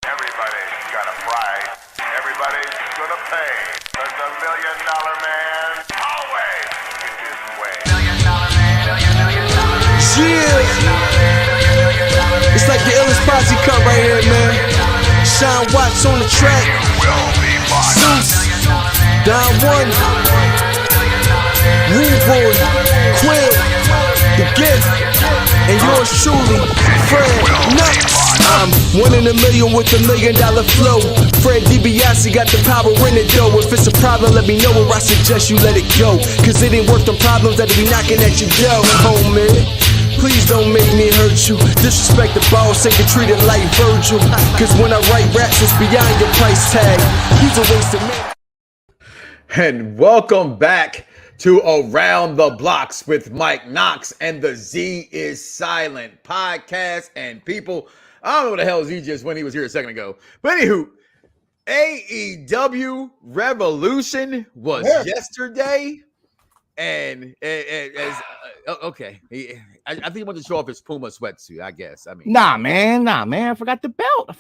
Everybody's got a price. Everybody's gonna pay. But the $1 million man always gets his way. $1 million man. Yeah. It's like the illest posse cut right here, man. Sean Watts on the track. Zeus, Don One, Rude Boy, Quill, The Gift, and yours truly, Fred Nuts. I'm 1 in a million with $1 million flow. Fred DiBiase got the power in it though. If it's a problem, let me know, or I suggest you let it go. Cause it ain't worth the problems that'll be knocking at your door, homie. Please don't make me hurt you. Disrespect the boss, ain't get treated like Virgil. Cause when I write raps, it's beyond your price tag. He's a waste of man. And welcome back to Around the Bloxxx with Mike Knox and the Z is Silent podcast. And people, I don't know what the hell Z just when he was here a second ago. But anywho, AEW Revolution was yesterday. And okay, I think he wanted to show off his Puma sweatsuit, I guess. I mean, Nah, man. I forgot the belt.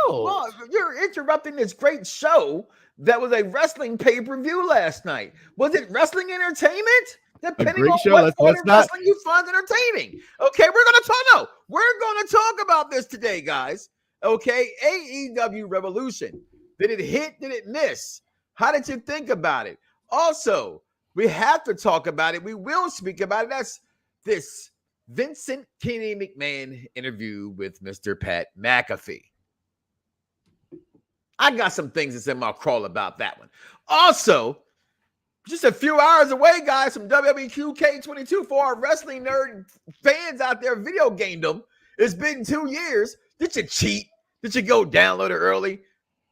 Well, you're interrupting this great show that was a wrestling pay-per-view last night. Was it wrestling entertainment? Depending on what form of wrestling you find entertaining. Okay, we're gonna talk about this today, guys. Okay, AEW Revolution. Did it hit? Did it miss? How did you think about it? Also, we have to talk about it. We will speak about it. That's this Vincent Kenny McMahon interview with Mr. Pat McAfee. I got some things to say in my crawl about that one. Also, just a few hours away, guys, from WWE 2K22 for our wrestling nerd fans out there video gamed them. It's been 2 years. Did you cheat? Did you go download it early?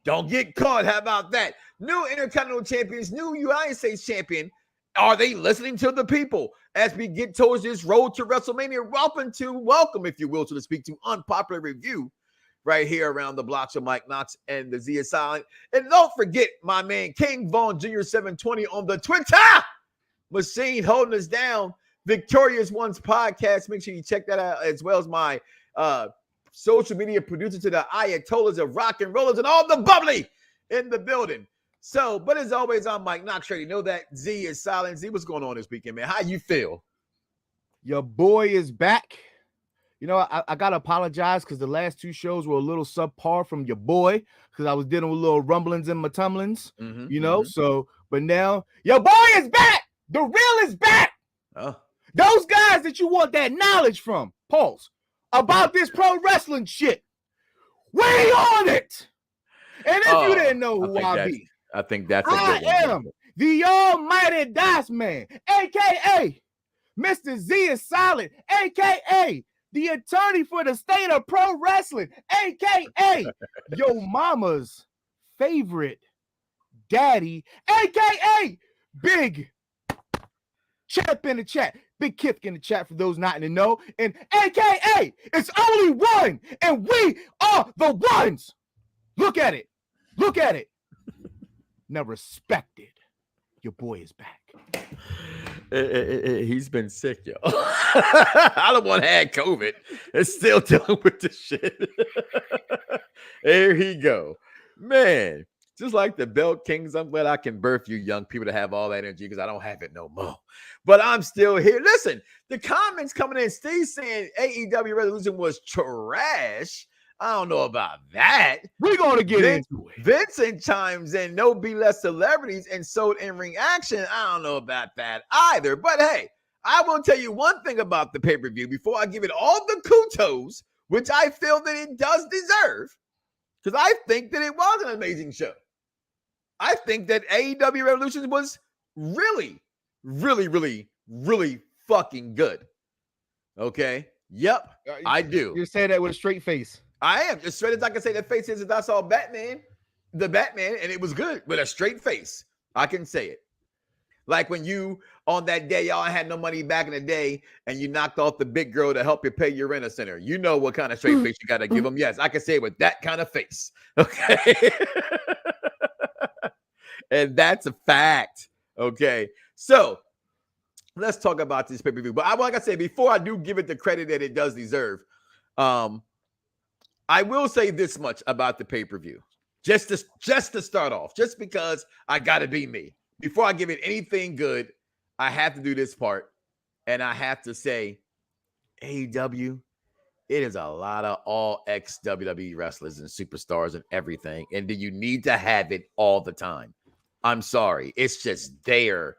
Don't get caught. How about that? New Intercontinental Champions, new United States Champion. Are they listening to the people as we get towards this road to WrestleMania? Welcome, if you will, to speak to Unpopular Review right here around the Bloxxx of Mike Knox and the Z is Silent. And don't forget my man King Vaughn Jr. 720 on the Twitter machine holding us down. Victorious Ones podcast. Make sure you check that out, as well as my social media producer to the Ayatollahs of rock and rollers and all the bubbly in the building. So, but as always, I'm Mike Knox. You know that Z is Silent. Z, what's going on this weekend, man? How you feel? Your boy is back. You know, I got to apologize because the last 2 shows were a little subpar from your boy because I was dealing with little rumblings in my tumblings, So, but now your boy is back. The real is back. Those guys that you want that knowledge from, Pulse, about this pro wrestling shit, we on it. And if you didn't know who I be, I think that's I am the almighty Dice Man, a.k.a. Mr. Z is Silent, a.k.a. the attorney for the state of pro wrestling, a.k.a. your mama's favorite daddy, a.k.a. Big Chip in the chat. Big Kip in the chat for those not in the know. And a.k.a. it's only one, and we are the ones. Look at it. Now respect it. Your boy is back. He's been sick, yo. I don't want to have COVID. It's still dealing with this shit. Here he go. Man, just like the Belt Kings, I'm glad I can birth you young people to have all that energy because I don't have it no more. But I'm still here. Listen, the comments coming in, Steve saying AEW Revolution was trash. I don't know about that. We're going to get into it. Vincent chimes in, no be less celebrities and sold in-ring action. I don't know about that either. But hey, I will tell you one thing about the pay-per-view before I give it all the kudos, which I feel that it does deserve, because I think that it was an amazing show. I think that AEW Revolution was really, really, really, really fucking good. Okay? Yep, I do. You say that with a straight face. I am. As straight as I can say that face is that I saw the Batman, and it was good with a straight face. I can say it. Like when you, on that day, y'all had no money back in the day, and you knocked off the big girl to help you pay your rent center. You know what kind of straight face you got to give them. Yes, I can say it with that kind of face. Okay. And that's a fact. Okay. So let's talk about this pay-per-view. But like I said, before I do give it the credit that it does deserve, I will say this much about the pay-per-view. Just to start off, just because I got to be me. Before I give it anything good, I have to do this part. And I have to say, AEW, it is a lot of all ex-WWE wrestlers and superstars and everything. And do you need to have it all the time? I'm sorry. It's just there.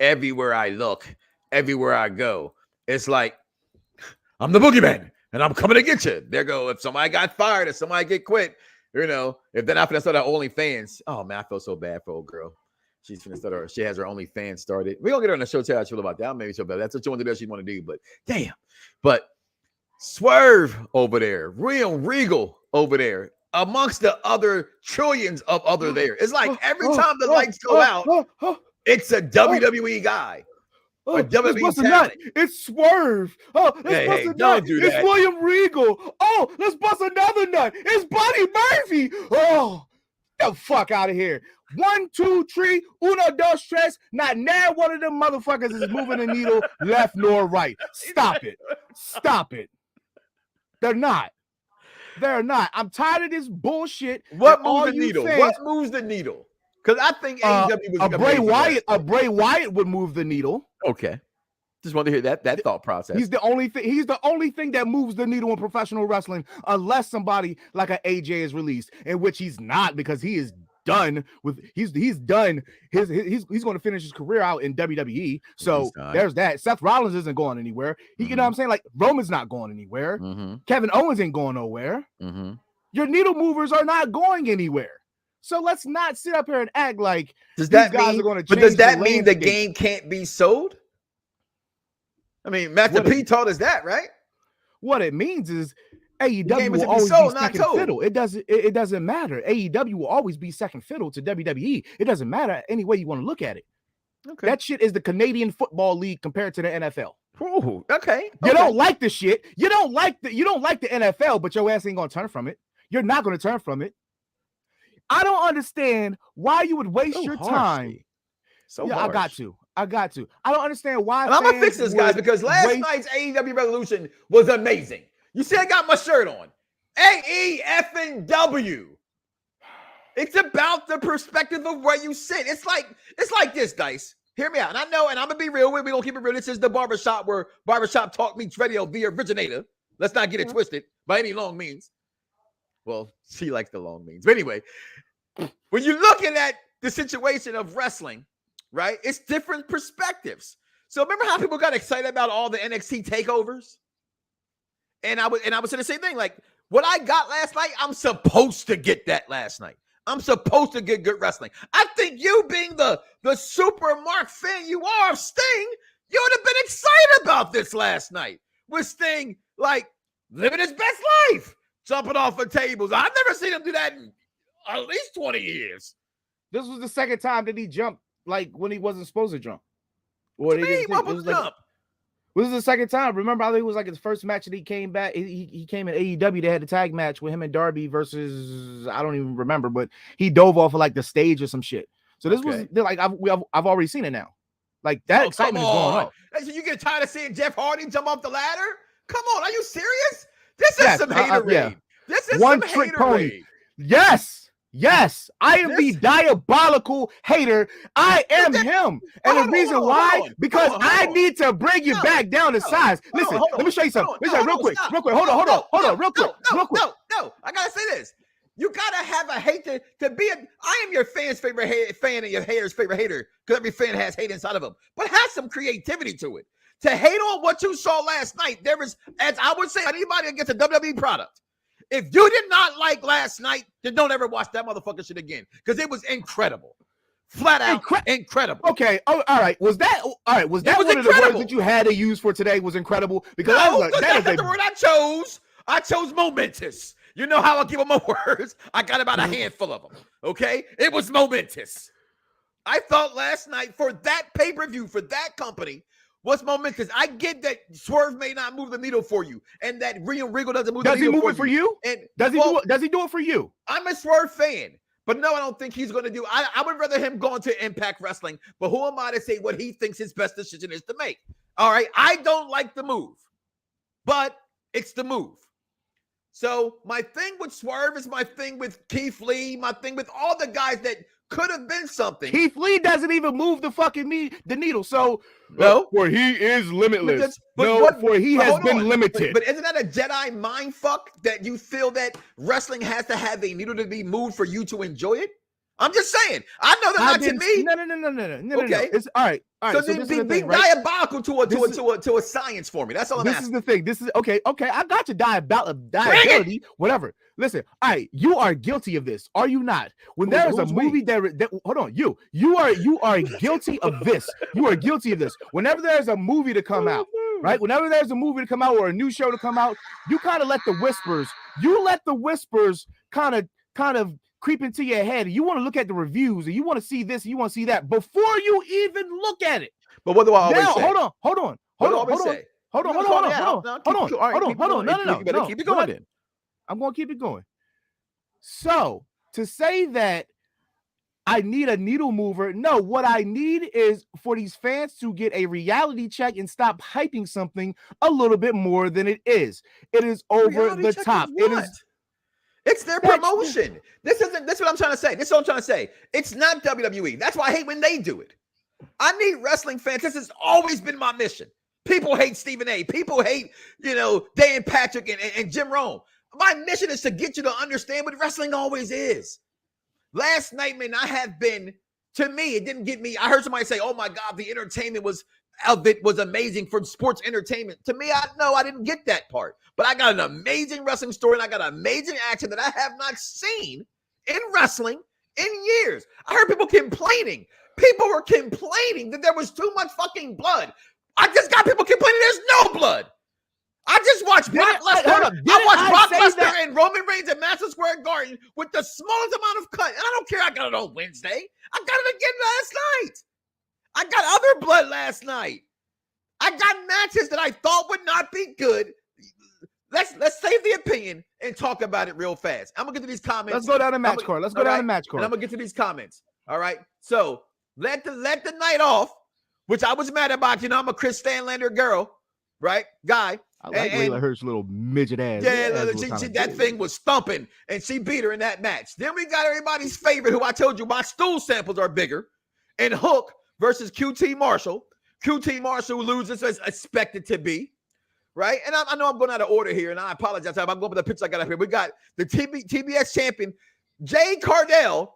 Everywhere I look, everywhere I go. It's like, I'm the boogeyman, and I'm coming to get you. There go. If somebody got fired, if somebody get quit, if then after that start our OnlyFans. Oh, man, I feel so bad for old girl. She's finna start her. She has her OnlyFans started. We're gonna get her on the show. Tell her how I feel about that. Maybe so bad. That's what you want to do. She want to do. But damn. But Swerve over there, Regal over there, amongst the other trillions of other there. It's like every time the lights go out, it's a WWE guy. A WWE talent. It's Swerve. Oh, let's bust a nut. Don't do that. It's William Regal. Oh, let's bust another nut. It's Buddy Murphy. Oh, get the fuck out of here. 1, 2, 3, uno, dos, tres. Not now one of them motherfuckers is moving the needle left nor right. Stop it. Stop it. They're not. They're not. I'm tired of this bullshit. What moves the needle? What moves the needle? Because I think AEW was a Bray Wyatt would move the needle. Okay. Just want to hear that thought process. He's the only thing that moves the needle in professional wrestling, unless somebody like an AJ is released, in which he's not, because he is done with he's done he's going to finish his career out in WWE. So there's that. Seth Rollins isn't going anywhere. You know what I'm saying? Like, Roman's not going anywhere. Kevin Owens ain't going nowhere. Your needle movers are not going anywhere. So let's not sit up here and act like these guys are going to change. But does that mean the game can't be sold? I mean, Master P taught us that, right? What it means is AEW will always be second fiddle. It doesn't matter. AEW will always be second fiddle to WWE. It doesn't matter any way you want to look at it. Okay. That shit is the Canadian Football League compared to the NFL. Ooh, okay. You don't like the shit. You don't like the NFL, but your ass ain't gonna turn from it. You're not gonna turn from it. I don't understand why you would waste your time. I got to. I don't understand why. And I'm gonna fix this, guys, because last night's AEW Revolution was amazing. You see, I got my shirt on. AEW. It's about the perspective of where you sit. It's like this, Dice. Hear me out. And I know, and I'm gonna be real. We're gonna keep it real. This is the barbershop where barbershop talk meets radio, the originator. Let's not get it twisted by any long means. Well, she likes the long means. But anyway, when you're looking at the situation of wrestling, right? It's different perspectives. So remember how people got excited about all the NXT takeovers? And I was saying the same thing. Like, what I got last night, I'm supposed to get that last night. I'm supposed to get good wrestling. I think you, being the super Mark fan you are of Sting, you would have been excited about this last night. With Sting, like, living his best life, jumping off of tables. I've never seen him do that in at least 20 years. This was the second time that he jumped, like, when he wasn't supposed to jump. What do you mean, jump? This is the second time. Remember, I think it was like his first match that he came back. He came in AEW. They had a tag match with him and Darby versus, I don't even remember, but he dove off of like the stage or some shit. So this was like, I've already seen it now. Like, that excitement is going on. So you get tired of seeing Jeff Hardy jump off the ladder? Come on, are you serious? This is some haterade. Yeah. This is one some trick haterade. pony. Yes, I am the diabolical hater. I am him. And the reason why, because I need to bring you back down to size. Listen, let me show you something. Real quick. Hold on, real quick. No, I gotta say this. You gotta have a hate to be I am your fan's favorite fan and your hater's favorite hater, because every fan has hate inside of them. But have some creativity to it. To hate on what you saw last night, there is, as I would say, anybody against a WWE product. If you did not like last night, then don't ever watch that motherfucker shit again, because it was incredible, flat out incredible. Okay, all right. Was that one of the words that you had to use for today? Was incredible? Because that's not the word I chose. I chose momentous. You know how I give them my words? I got about a handful of them. Okay, it was momentous. I thought last night for that pay-per-view for that company was momentous. I get that Swerve may not move the needle for you, and that Regal doesn't move the needle for you. Does he move it for you? And does he do it for you? I'm a Swerve fan, but no, I don't think he's going to do. I would rather him go into Impact Wrestling, but who am I to say what he thinks his best decision is to make? All right, I don't like the move, but it's the move. So my thing with Swerve is my thing with Keith Lee, my thing with all the guys that could have been something. Keith Lee doesn't even move the fucking the needle. So No, for he is limitless. but he has hold been on. limited. But isn't that a Jedi mind fuck that you feel that wrestling has to have a needle to be moved for you to enjoy it? I'm just saying. I know that not to me. No. Okay. It's all right. So then be diabolical to a science for me. That's all I'm asking. This is the thing. This is okay. I got your diability, whatever. Listen, all right, you are guilty of this, are you not? When there is a movie that hold on, you are guilty of this. You are guilty of this. Whenever there's a movie to come out, right? Whenever there's a movie to come out or a new show to come out, you kind of let the whispers kind of creep into your head. You want to look at the reviews and you want to see this and you want to see that before you even look at it. But what do I always say? Hold on. No. Keep it going then. I'm going to keep it going. So to say that I need a needle mover, no, what I need is for these fans to get a reality check and stop hyping something a little bit more than it is. It is over the top. It's their promotion. This is what I'm trying to say. This is what I'm trying to say. It's not WWE. That's why I hate when they do it. I need wrestling fans. This has always been my mission. People hate Stephen A. People hate, Dan Patrick and Jim Rome. My mission is to get you to understand what wrestling always is. Last night, man, to me, it didn't get me. I heard somebody say, oh my God, the entertainment was amazing from sports entertainment. To me, I didn't get that part. But I got an amazing wrestling story and I got amazing action that I have not seen in wrestling in years. I heard people complaining. People were complaining that there was too much fucking blood. I just got people complaining there's no blood. I just watched Brock Lesnar. I watched Brock Lesnar and Roman Reigns at Madison Square Garden with the smallest amount of cut. And I don't care. I got it on Wednesday. I got it again last night. I got other blood last night. I got matches that I thought would not be good. Let's save the opinion and talk about it real fast. I'm gonna get to these comments. Let's go down the match card. And I'm gonna get to these comments. All right. So let the night off, which I was mad about. I'm a Chris Stanlander girl, right? Guy. I like Layla Hirsch's little midget ass. Yeah, that thing was thumping, and she beat her in that match. Then we got everybody's favorite, who I told you my stool samples are bigger, and Hook versus QT Marshall. QT Marshall loses as expected to be, right? And I know I'm going out of order here, and I apologize. I'm going with the picture I got up here. We got the TBS champion, Jade Cardell,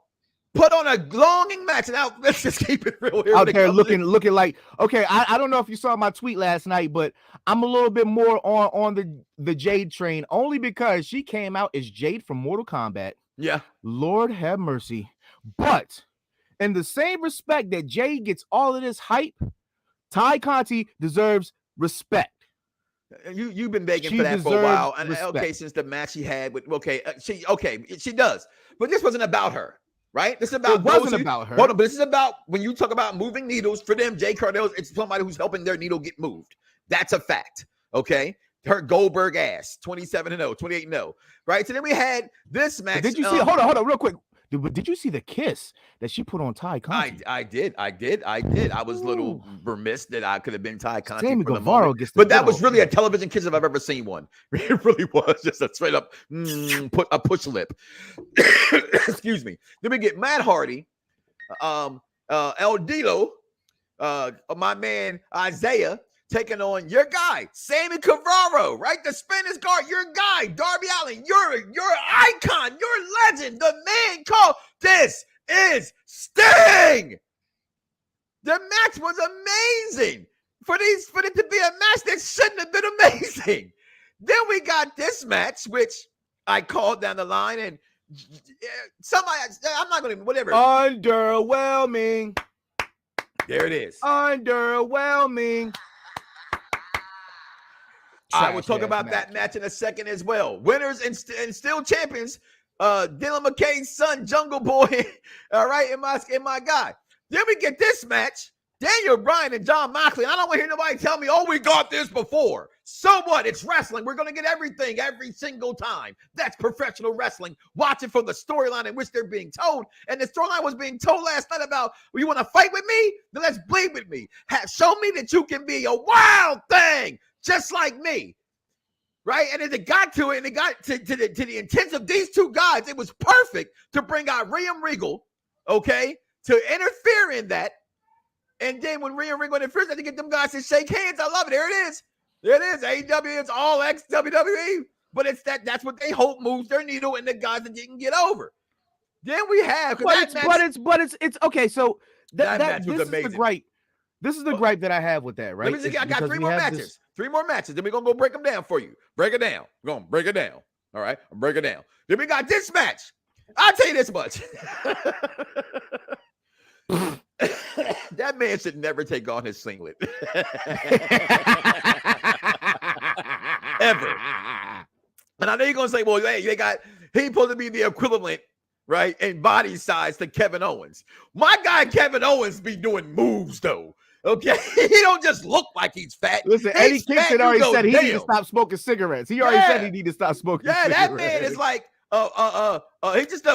put on a longing match. Now, let's just keep it real here. Out there looking like, okay, I don't know if you saw my tweet last night, but I'm a little bit more on the Jade train, only because she came out as Jade from Mortal Kombat. Yeah. Lord have mercy. But in the same respect that Jade gets all of this hype, Ty Conti deserves respect. You've been begging for that for a while. And okay, since the match she had with she does. But this wasn't about her. Right? This is about about her. Hold on, but this is about when you talk about moving needles for them, Jay Cardell, it's somebody who's helping their needle get moved. That's a fact. Okay. Her Goldberg ass, 27-0, 28-0. Right. So then we had this match. Did you see? Hold on, real quick. Did you see the kiss that she put on Ty Conti? I did. I was a little remiss that I could have been Ty Conti. Sammy Guevara gets but that was really a television kiss if I've ever seen one. It really was just a straight up push lip. Excuse me. Then we get Matt Hardy, El Dilo, my man Isaiah, taking on your guy, Sammy Guevara, right? The Spanish guard, your guy, Darby Allin, your icon, your legend, the man called This Is Sting. The match was amazing. For it to be a match that shouldn't have been amazing. Then we got this match, which I called down the line, and I'm not going to, whatever. Underwhelming. There it is. Underwhelming. I will talk about that match in a second as well. Winners and still champions, Dylan McKay's son, Jungle Boy, all right, and my guy. Then we get this match, Daniel Bryan and John Moxley. I don't want to hear nobody tell me, oh, we got this before. So what? It's wrestling. We're going to get everything every single time. That's professional wrestling. Watch it from the storyline in which they're being told. And the storyline was being told last night about, well, you want to fight with me? Then let's bleed with me. Show me that you can be a wild thing. Just like me. right? And then they got to it, and they got to the intents of these two guys. It was perfect to bring out William Regal, okay, to interfere in that. And then when William Regal interferes, they get them guys to shake hands. I love it. There it is. There it is. AEW, it's all ex-WWE. But it's that's what they hope moves their needle and the guys that didn't get over. Then we have, but it's okay. So that match was amazing. This is the gripe that I have with that, right? Let me see, I got 3 more matches. 3 more matches. Then we're gonna go break them down for you. Break it down. We're gonna break it down. All right, I'll break it down. Then we got this match. I'll tell you this much. That man should never take on his singlet. Ever. And I know you're gonna say, well, hey, he's supposed to be the equivalent, right, in body size to Kevin Owens. My guy Kevin Owens be doing moves though. Okay, he don't just look like he's fat. Listen, Eddie Kingston already said he need to stop smoking cigarettes. He already said he need to stop smoking cigarettes. That man is like he's just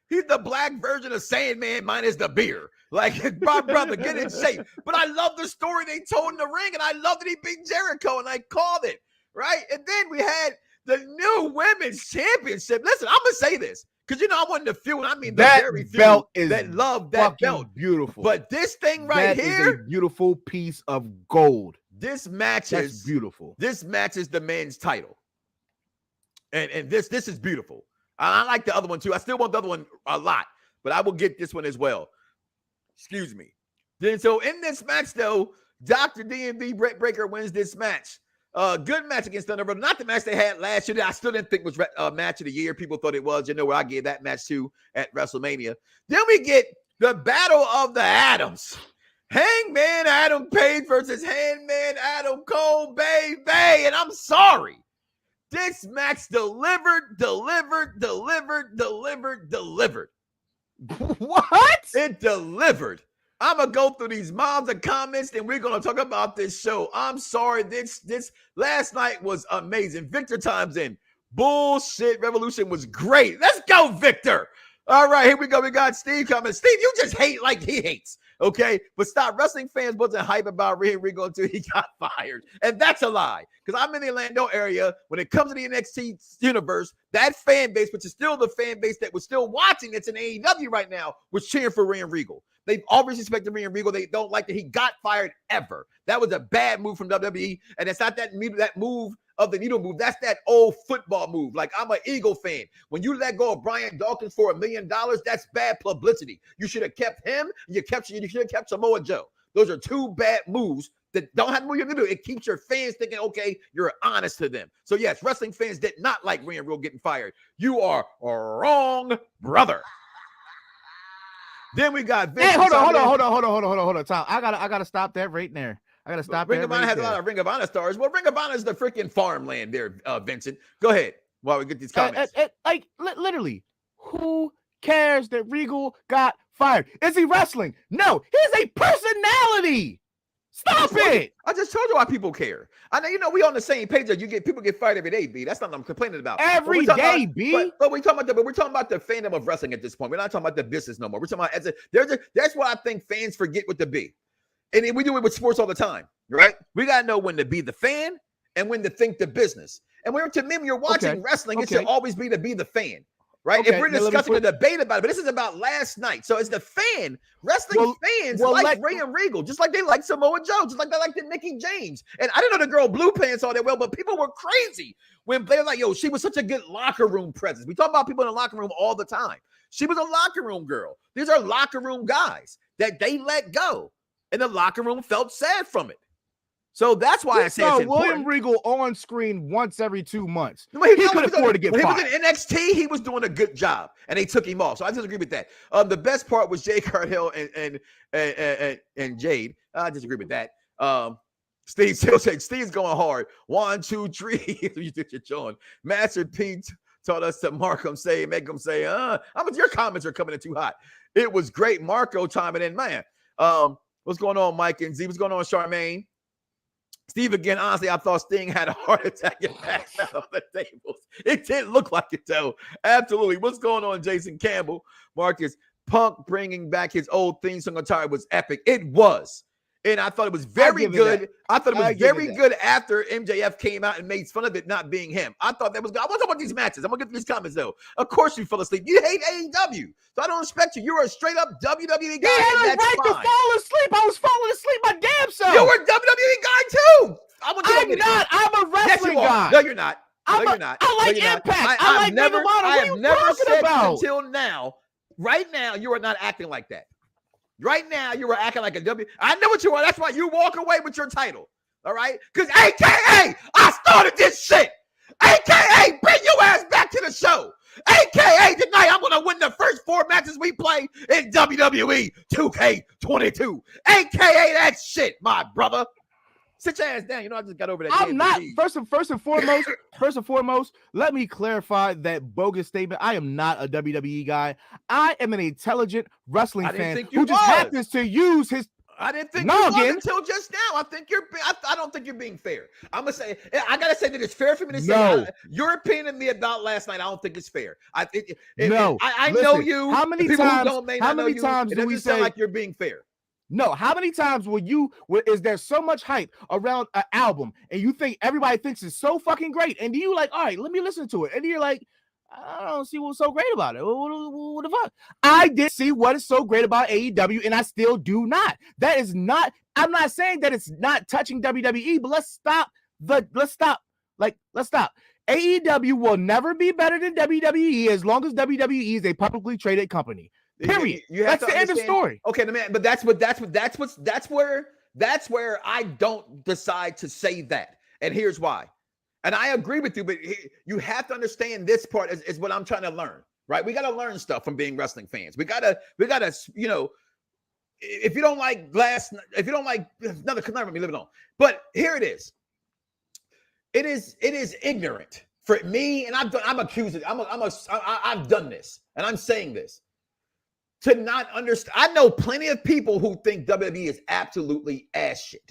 he's the black version of Sandman minus the beer. Like, my brother, get in shape. But I love the story they told in the ring, and I love that he beat Jericho, and I called it, right? And then we had the new women's championship. Listen, I'm gonna say this because I wasn't the few, and I mean the very few that love that belt. Beautiful. But this thing right here is a beautiful piece of gold. This match is beautiful. This match is the men's title, and this is beautiful. I like the other one too. I still want the other one a lot, but I will get this one as well. Excuse me. Then so in this match though, Dr. D&B Brett Breaker wins this match. Good match against Thunder Road. Not the match they had last year that I still didn't think was match of the year. People thought it was. Where I gave that match to at WrestleMania. Then we get the Battle of the Atoms. Hangman Adam Page versus Hangman Adam Cole, baby. And I'm sorry. This match delivered. What? It delivered. I'm going to go through these moms and comments, and we're going to talk about this show. I'm sorry. This last night was amazing. Victor times in. Bullshit Revolution was great. Let's go, Victor. All right, here we go. We got Steve coming. Steve, you just hate like he hates. Okay, but stop. Wrestling fans wasn't hype about Rigo until he got fired. And that's a lie. Because I'm in the Orlando area. When it comes to the NXT universe, that fan base, which is still the fan base that was still watching, it's in AEW right now, was cheering for Regal. They've always respected Regal. They don't like that he got fired ever. That was a bad move from WWE. And it's not that move of the needle move. That's that old football move. Like, I'm an Eagle fan. When you let go of Brian Dawkins for $1 million, that's bad publicity. You should have kept him. You should have kept Samoa Joe. Those are two bad moves that don't have to move your needle. It keeps your fans thinking, okay, you're honest to them. So yes, wrestling fans did not like Regal getting fired. You are wrong, brother. Then we got Vince. Hey, hold on, Tom. I gotta stop that right there. I gotta stop. Ring of Honor has a lot of Ring of Honor stars. Well, Ring of Honor is the freaking farmland there, Vincent. Go ahead while we get these comments. Literally, who cares that Regal got fired? Is he wrestling? No, he's a personality. Stop it! I just told you why people care. I know we on the same page. That people get fired every day, B. That's not what I'm complaining about. Every day, B. But we're talking about the fandom of wrestling at this point. We're not talking about the business no more. We're talking about that's what I think fans forget with the B. And we do it with sports all the time, right? We gotta know when to be the fan and when to think the business. And when you're watching wrestling, it should always be to be the fan. Right? If we're discussing a debate about it, but this is about last night. So it's the wrestling fans like Ray and Regal, just like they like Samoa Joe, just like they like the Mickey James. And I didn't know the girl Blue Pants all that well, but people were crazy when they were like, yo, she was such a good locker room presence. We talk about people in the locker room all the time. She was a locker room girl. These are locker room guys that they let go. And the locker room felt sad from it. So that's why I say it's important. William Regal on screen once every 2 months. He could afford to get fired. When he was in NXT, he was doing a good job, and they took him off. So I disagree with that. The best part was Jade Cargill and Jade. I disagree with that. Steve still said Steve's going hard. 1, 2, 3. You did your John. Master Pete taught us to make them say, how much your comments are coming in too hot. It was great. Marco chiming in, man. What's going on, Mike and Z? What's going on, Charmaine? Steve, again, honestly, I thought Sting had a heart attack and passed out on the tables. It didn't look like it, though. Absolutely. What's going on, Jason Campbell? Marcus, Punk bringing back his old theme song attire was epic. It was. And I thought it was very good. I thought it was very good after MJF came out and made fun of it not being him. I thought that was good. I want to talk about these matches. I'm going to get to these comments, though. Of course you fell asleep. You hate AEW. So I don't expect you. You're a straight-up WWE guy. He had a right to fall asleep. I was falling asleep my damn self. You were a WWE guy, too. I'm not. I'm a wrestling guy. No, you're not. No, you're not. I like Impact. I like Ring of Honor. What are you talking about? Until now, right now, you are not acting like that. Right now, you were acting like a W. I know what you are. That's why you walk away with your title. All right? Because AKA, I started this shit. AKA, bring your ass back to the show. AKA, tonight, I'm going to win the first 4 matches we play in WWE 2K22. AKA that shit, my brother. Sit your ass down. You know, I just got over that. I'm not. First and foremost, let me clarify that bogus statement. I am not a WWE guy. I am an intelligent wrestling fan who just happens to use his. I didn't think you was until just now. I think you're. I don't think you're being fair. I'm gonna say. I gotta say that it's fair for me to say your opinion of me about last night. I don't think it's fair. I know you. How many times? How many times do we say like you're being fair? No, how many times is there so much hype around an album and you think everybody thinks it's so fucking great, and you like, all right, let me listen to it, and you're like, I don't see what's so great about it. What the fuck? I did see what is so great about AEW, and I still do not. That is not. I'm not saying that it's not touching WWE, but let's stop. Let's stop. AEW will never be better than WWE as long as WWE is a publicly traded company. Period. That's the end of the story. Okay, man, but that's where I don't decide to say that. And here's why. And I agree with you, but you have to understand this part is what I'm trying to learn, right? We got to learn stuff from being wrestling fans. We gotta, you know, if you don't like another, let me leave it on. But here it is. It is ignorant for me, and I've done this, and I'm saying this. To not understand, I know plenty of people who think WWE is absolutely ass shit.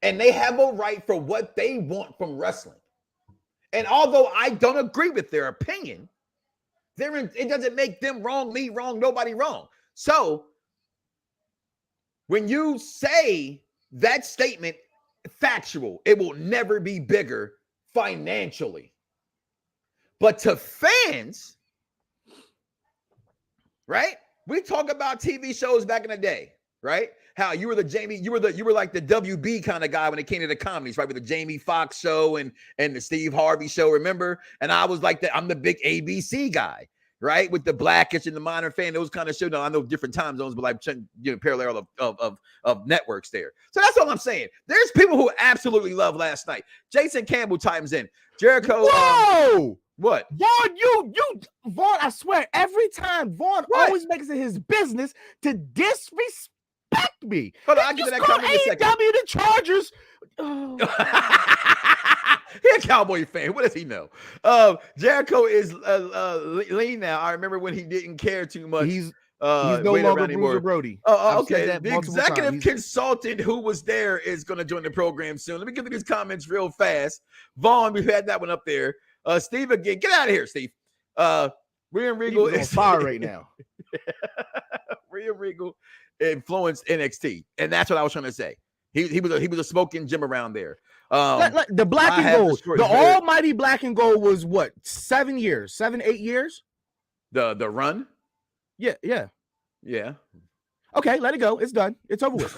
And they have a right for what they want from wrestling. And although I don't agree with their opinion, it doesn't make them wrong, me wrong, nobody wrong. So when you say that statement, factual, it will never be bigger financially. But to fans, right? We talk about TV shows back in the day, right? How you were you were like the WB kind of guy when it came to the comedies, right? With the Jamie Foxx show and the Steve Harvey show, remember? And I was like I'm the big ABC guy, right? With the Blackish and the Modern Fan, those kind of shows. Now I know different time zones, but like parallel of networks there. So that's all I'm saying. There's people who absolutely love last night. Jason Campbell chimes in. Jericho. Whoa! What? Vaughn, I swear, every time Vaughn always makes it his business to disrespect me. Hold on, I'll get to that comment in a second. AEW the Chargers. He's a Cowboy fan. What does he know? Jericho is lean now. I remember when he didn't care too much. He's no longer Bruiser Brody. Okay. The executive consultant who was there is going to join the program soon. Let me get to these comments real fast. Vaughn, we've had that one up there. Steve again. Get out of here, Steve. William Regal is on fire right now. William Regal influenced NXT, and that's what I was trying to say. He was a smoking gym around there. The black and gold, the almighty black and gold was what, 7 years, 8 years? The run? Yeah. Okay, let it go. It's done. It's over with.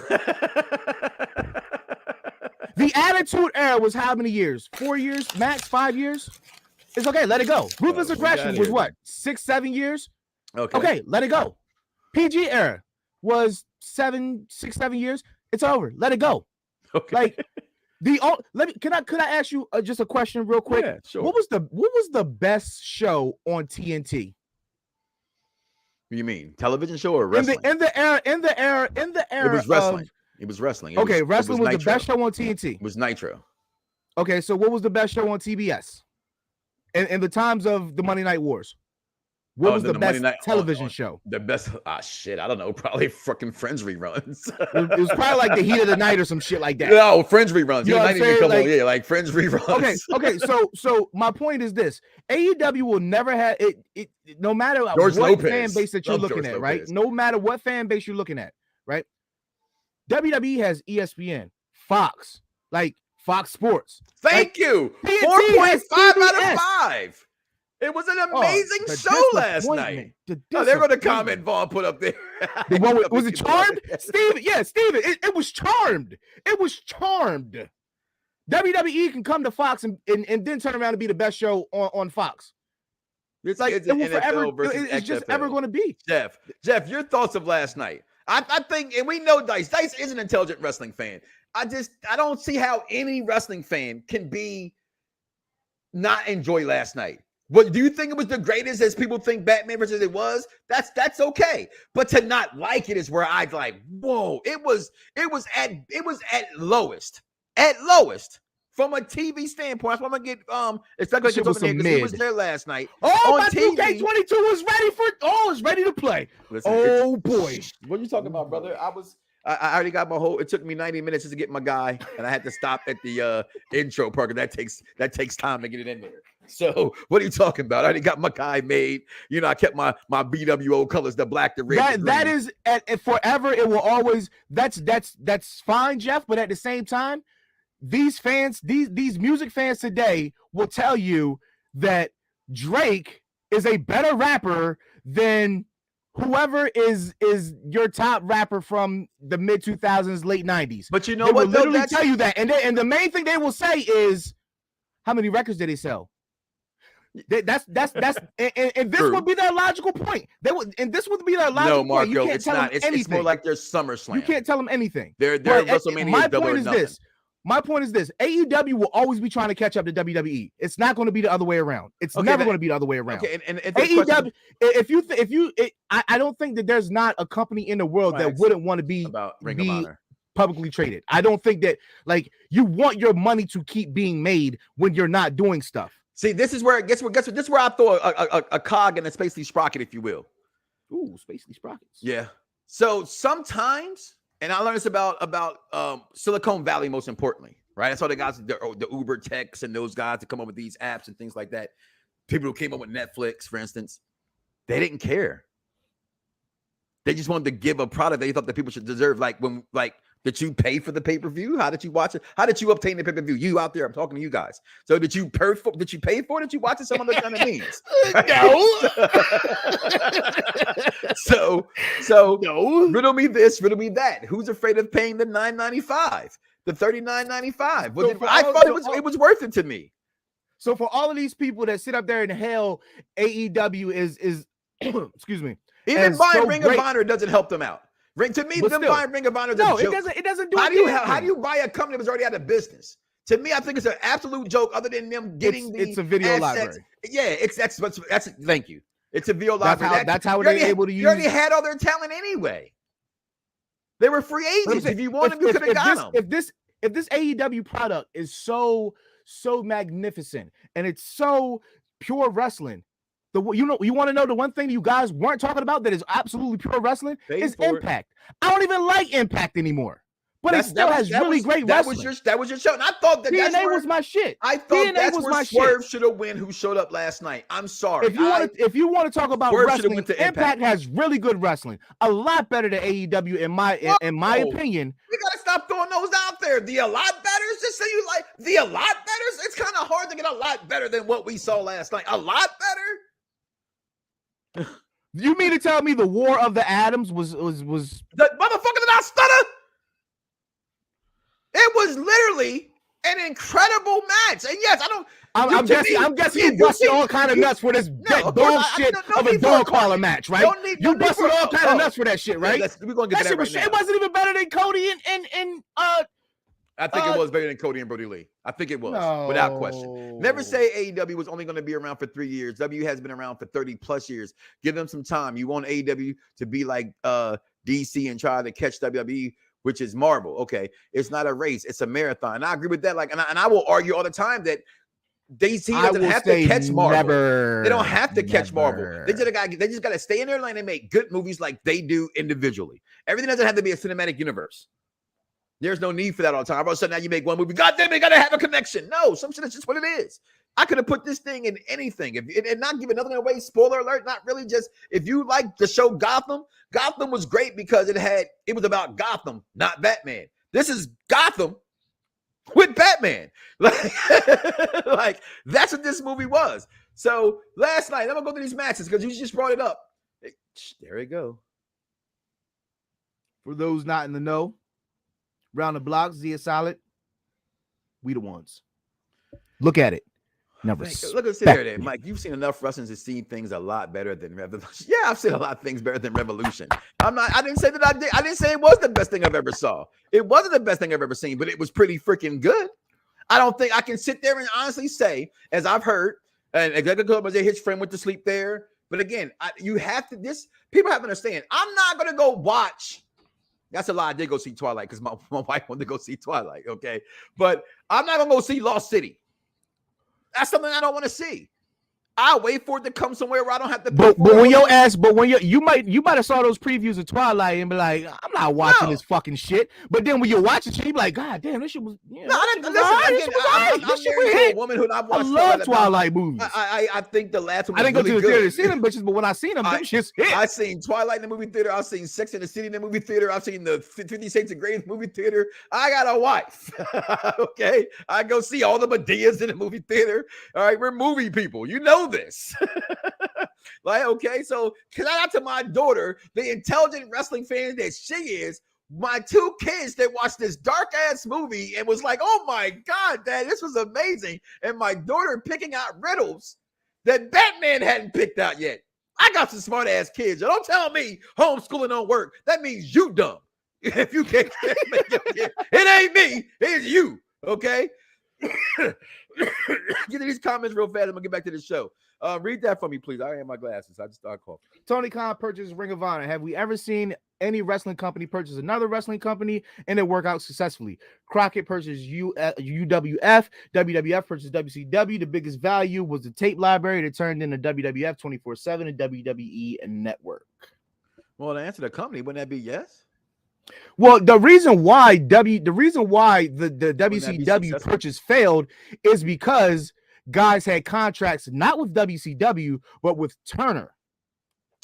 The Attitude Era was how many years? 4 years, max 5 years? It's okay, let it go. Ruthless Aggression was what, 6, 7 years? Okay, let it go. PG Era was 6, 7 years. It's over. Let it go. Okay. Like could I ask you just a question real quick? Yeah, sure. What was the best show on TNT? What do you mean? Television show or wrestling? In the era. It was wrestling. It was wrestling. Wrestling was the best show on TNT. It was Nitro. Okay, so what was the best show on TBS? In the times of the Monday Night Wars? What was the best television show? The best, shit, I don't know. Probably fucking Friends reruns. It was probably like the Heat of the Night or some shit like that. No, Friends reruns. You know what I'm saying? Like Friends reruns. Okay. So my point is this: AEW will never have it. No matter what fan base that you're looking at, right? No matter what fan base you're looking at, right? WWE has ESPN, Fox, like Fox Sports. Thank you. TNT 4.5 has out of CBS. 5. It was an amazing the show last night. Oh, they're going to comment Vaughn put up there. The one was it Charmed? Steven, yeah, Steven. It was Charmed. It was Charmed. WWE can come to Fox and then turn around and be the best show on Fox. It's like it's it will forever. versus It's just XFL. ever going to be. Jeff, your thoughts of last night? I think, and we know Dice. Dice is an intelligent wrestling fan. I don't see how any wrestling fan can be not enjoy last night. What do you think it was the greatest as people think Batman versus it was? That's okay. But to not like it is where I'd like, whoa, it was at lowest. At lowest. From a TV standpoint, that's why I'm gonna get it's not like it was there last night. Oh, my 2K22 was ready it's ready to play. Listen, boy. What are you talking about, brother? I already got my whole. It took me 90 minutes just to get my guy, and I had to stop at the intro part because that takes time to get it in there. So what are you talking about? I already got my guy made. You know, I kept my BWO colors, the black, the red. That is forever. It will always. That's fine, Jeff. But at the same time, these fans, these music fans today will tell you that Drake is a better rapper than whoever is your top rapper from the mid 2000s, late 90s. But you know they what? Will literally tell you that, and the main thing they will say is, how many records did they sell? That's and this would be their logical point. This would be their logical point. No, Marco, you can't it's tell not. them anything. It's more like their SummerSlam. You can't tell them anything. They're WrestleMania double or nothing. My point is this: AEW will always be trying to catch up to WWE. It's not going to be the other way around. It's never going to be the other way around. Okay, and AEW, I don't think that there's not a company in the world that wouldn't want to be publicly traded. I don't think that, like, you want your money to keep being made when you're not doing stuff. See, this is where this is where I throw a cog in a spacely sprocket, if you will. Ooh, spacely sprockets. Yeah. So sometimes. And I learned this about Silicon Valley, most importantly, right? That's all the guys, the Uber techs and those guys that come up with these apps and things like that. People who came up with Netflix, for instance, they didn't care. They just wanted to give a product they thought that people should deserve. Did you pay for the pay-per-view? How did you watch it? How did you obtain the pay-per-view? You out there, I'm talking to you guys. So did you pay for it? Did you watch it some other kind of means? No. So no. Riddle me this, riddle me that. Who's afraid of paying the $9.95, the $39.95? I thought it was worth it to me. So for all of these people that sit up there and hail AEW is excuse me. Even buying Ring of Honor doesn't help them out. To me, them buying Ring of Honor is a joke. It doesn't do how do you buy a company that's already out of business? To me, I think it's an absolute joke. Other than them getting it's a video library. Yeah, that's thank you. It's a video library. That's how they're able to use. You already had all their talent anyway. They were free agents. If you want them, you could have got them. If this AEW product is so magnificent and it's so pure wrestling. You want to know the one thing you guys weren't talking about that is absolutely pure wrestling is Impact. I don't even like Impact anymore, but it still has really great wrestling. That was your show, and I thought that TNA was my shit. I thought that's where Swerve should have won. Who showed up last night? I'm sorry. If you want to talk about wrestling, Impact has really good wrestling, a lot better than AEW in my opinion. We gotta stop throwing those out there. The a lot betters, just say you like the a lot betters. It's kind of hard to get a lot better than what we saw last night. A lot better. You mean to tell me the War of the Atoms was the motherfucker did not stutter? It was literally an incredible match. And yes, I'm guessing you busted all kind of nuts for this dog shit of a dog collar match, right? You busted all kind of nuts for that shit, right? We're gonna get that right now. It wasn't even better than Cody and I think it was better than Cody and Brody Lee. I think it was, without question. Never say AEW was only going to be around for 3 years. W has been around for 30 plus years. Give them some time. You want AEW to be like DC and try to catch WWE, which is Marvel. Okay, it's not a race; it's a marathon. And I agree with that. And I will argue all the time that DC doesn't have to catch Marvel. They don't have to catch Marvel. They just got to stay in their lane and make good movies like they do individually. Everything doesn't have to be a cinematic universe. There's no need for that all the time. All of a sudden, now you make one movie. God damn it, gotta have a connection. No, some shit is just what it is. I could have put this thing in anything. And not giving nothing away. Spoiler alert, not really. Just if you like the show Gotham, Gotham was great because it was about Gotham, not Batman. This is Gotham with Batman. Like that's what this movie was. So last night, I'm gonna go through these matches because you just brought it up. There we go. For those not in the know, round the Bloxxx, Zia Solid, we the ones. Look at it. Look at there, Mike. You've seen enough wrestlers to see things a lot better than Revolution. Yeah, I've seen a lot of things better than Revolution. I didn't say that I did. I didn't say it was the best thing I've ever saw. It wasn't the best thing I've ever seen, but it was pretty freaking good. I don't think I can sit there and honestly say, as I've heard, and Executive Club was there, his friend went to sleep there. But again, people have to understand. I'm not gonna go watch. That's a lie. I did go see Twilight because my wife wanted to go see Twilight. Okay, but I'm not gonna go see Lost City. That's something I don't want to see. I'll wait for it to come somewhere where I don't have to. But when you might have saw those previews of Twilight and be like, I'm not watching this fucking shit. But then when you watch it, you be like, God damn, this shit was. I'm a woman who I've watched. I love Twilight movies. I think the last one. I didn't go to the theater to see them bitches, but when I seen them, them shits hit. I seen Twilight in the movie theater. I've seen Sex and the City in the movie theater. I've seen the 50 Shades of Grey in the movie theater. I got a wife. Okay, I go see all the Medeas in the movie theater. All right, we're movie people. You know this. Like, okay, so shout out to my daughter, the intelligent wrestling fan that she is. My two kids that watched this dark ass movie and was like, oh my God, Dad, this was amazing. And my daughter picking out riddles that Batman hadn't picked out yet. I got some smart ass kids. Don't tell me homeschooling don't work. That means you dumb. If you can't make it ain't me, it's you. Okay. Get to these comments real fast. I'm gonna get back to the show. Read that for me, please. I have my glasses. I just started coughing. Tony Khan purchased Ring of Honor. Have we ever seen any wrestling company purchase another wrestling company and it work out successfully? Crockett purchased UWF. WWF purchased WCW. The biggest value was the tape library that turned into WWF 24/7 and WWE Network. Well, to answer the company, wouldn't that be yes? Well, the reason why the WCW purchase failed is because guys had contracts not with WCW but with Turner.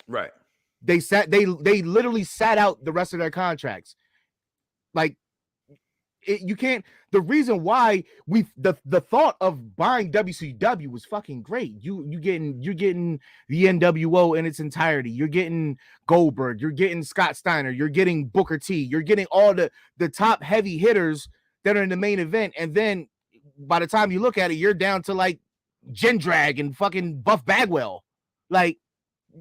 Right. They literally sat out the rest of their contracts. Like you can't. The reason why the thought of buying WCW was fucking great. You're getting the NWO in its entirety. You're getting Goldberg. You're getting Scott Steiner. You're getting Booker T. You're getting all the top heavy hitters that are in the main event. And then by the time you look at it, you're down to like Jendrag and fucking Buff Bagwell. Like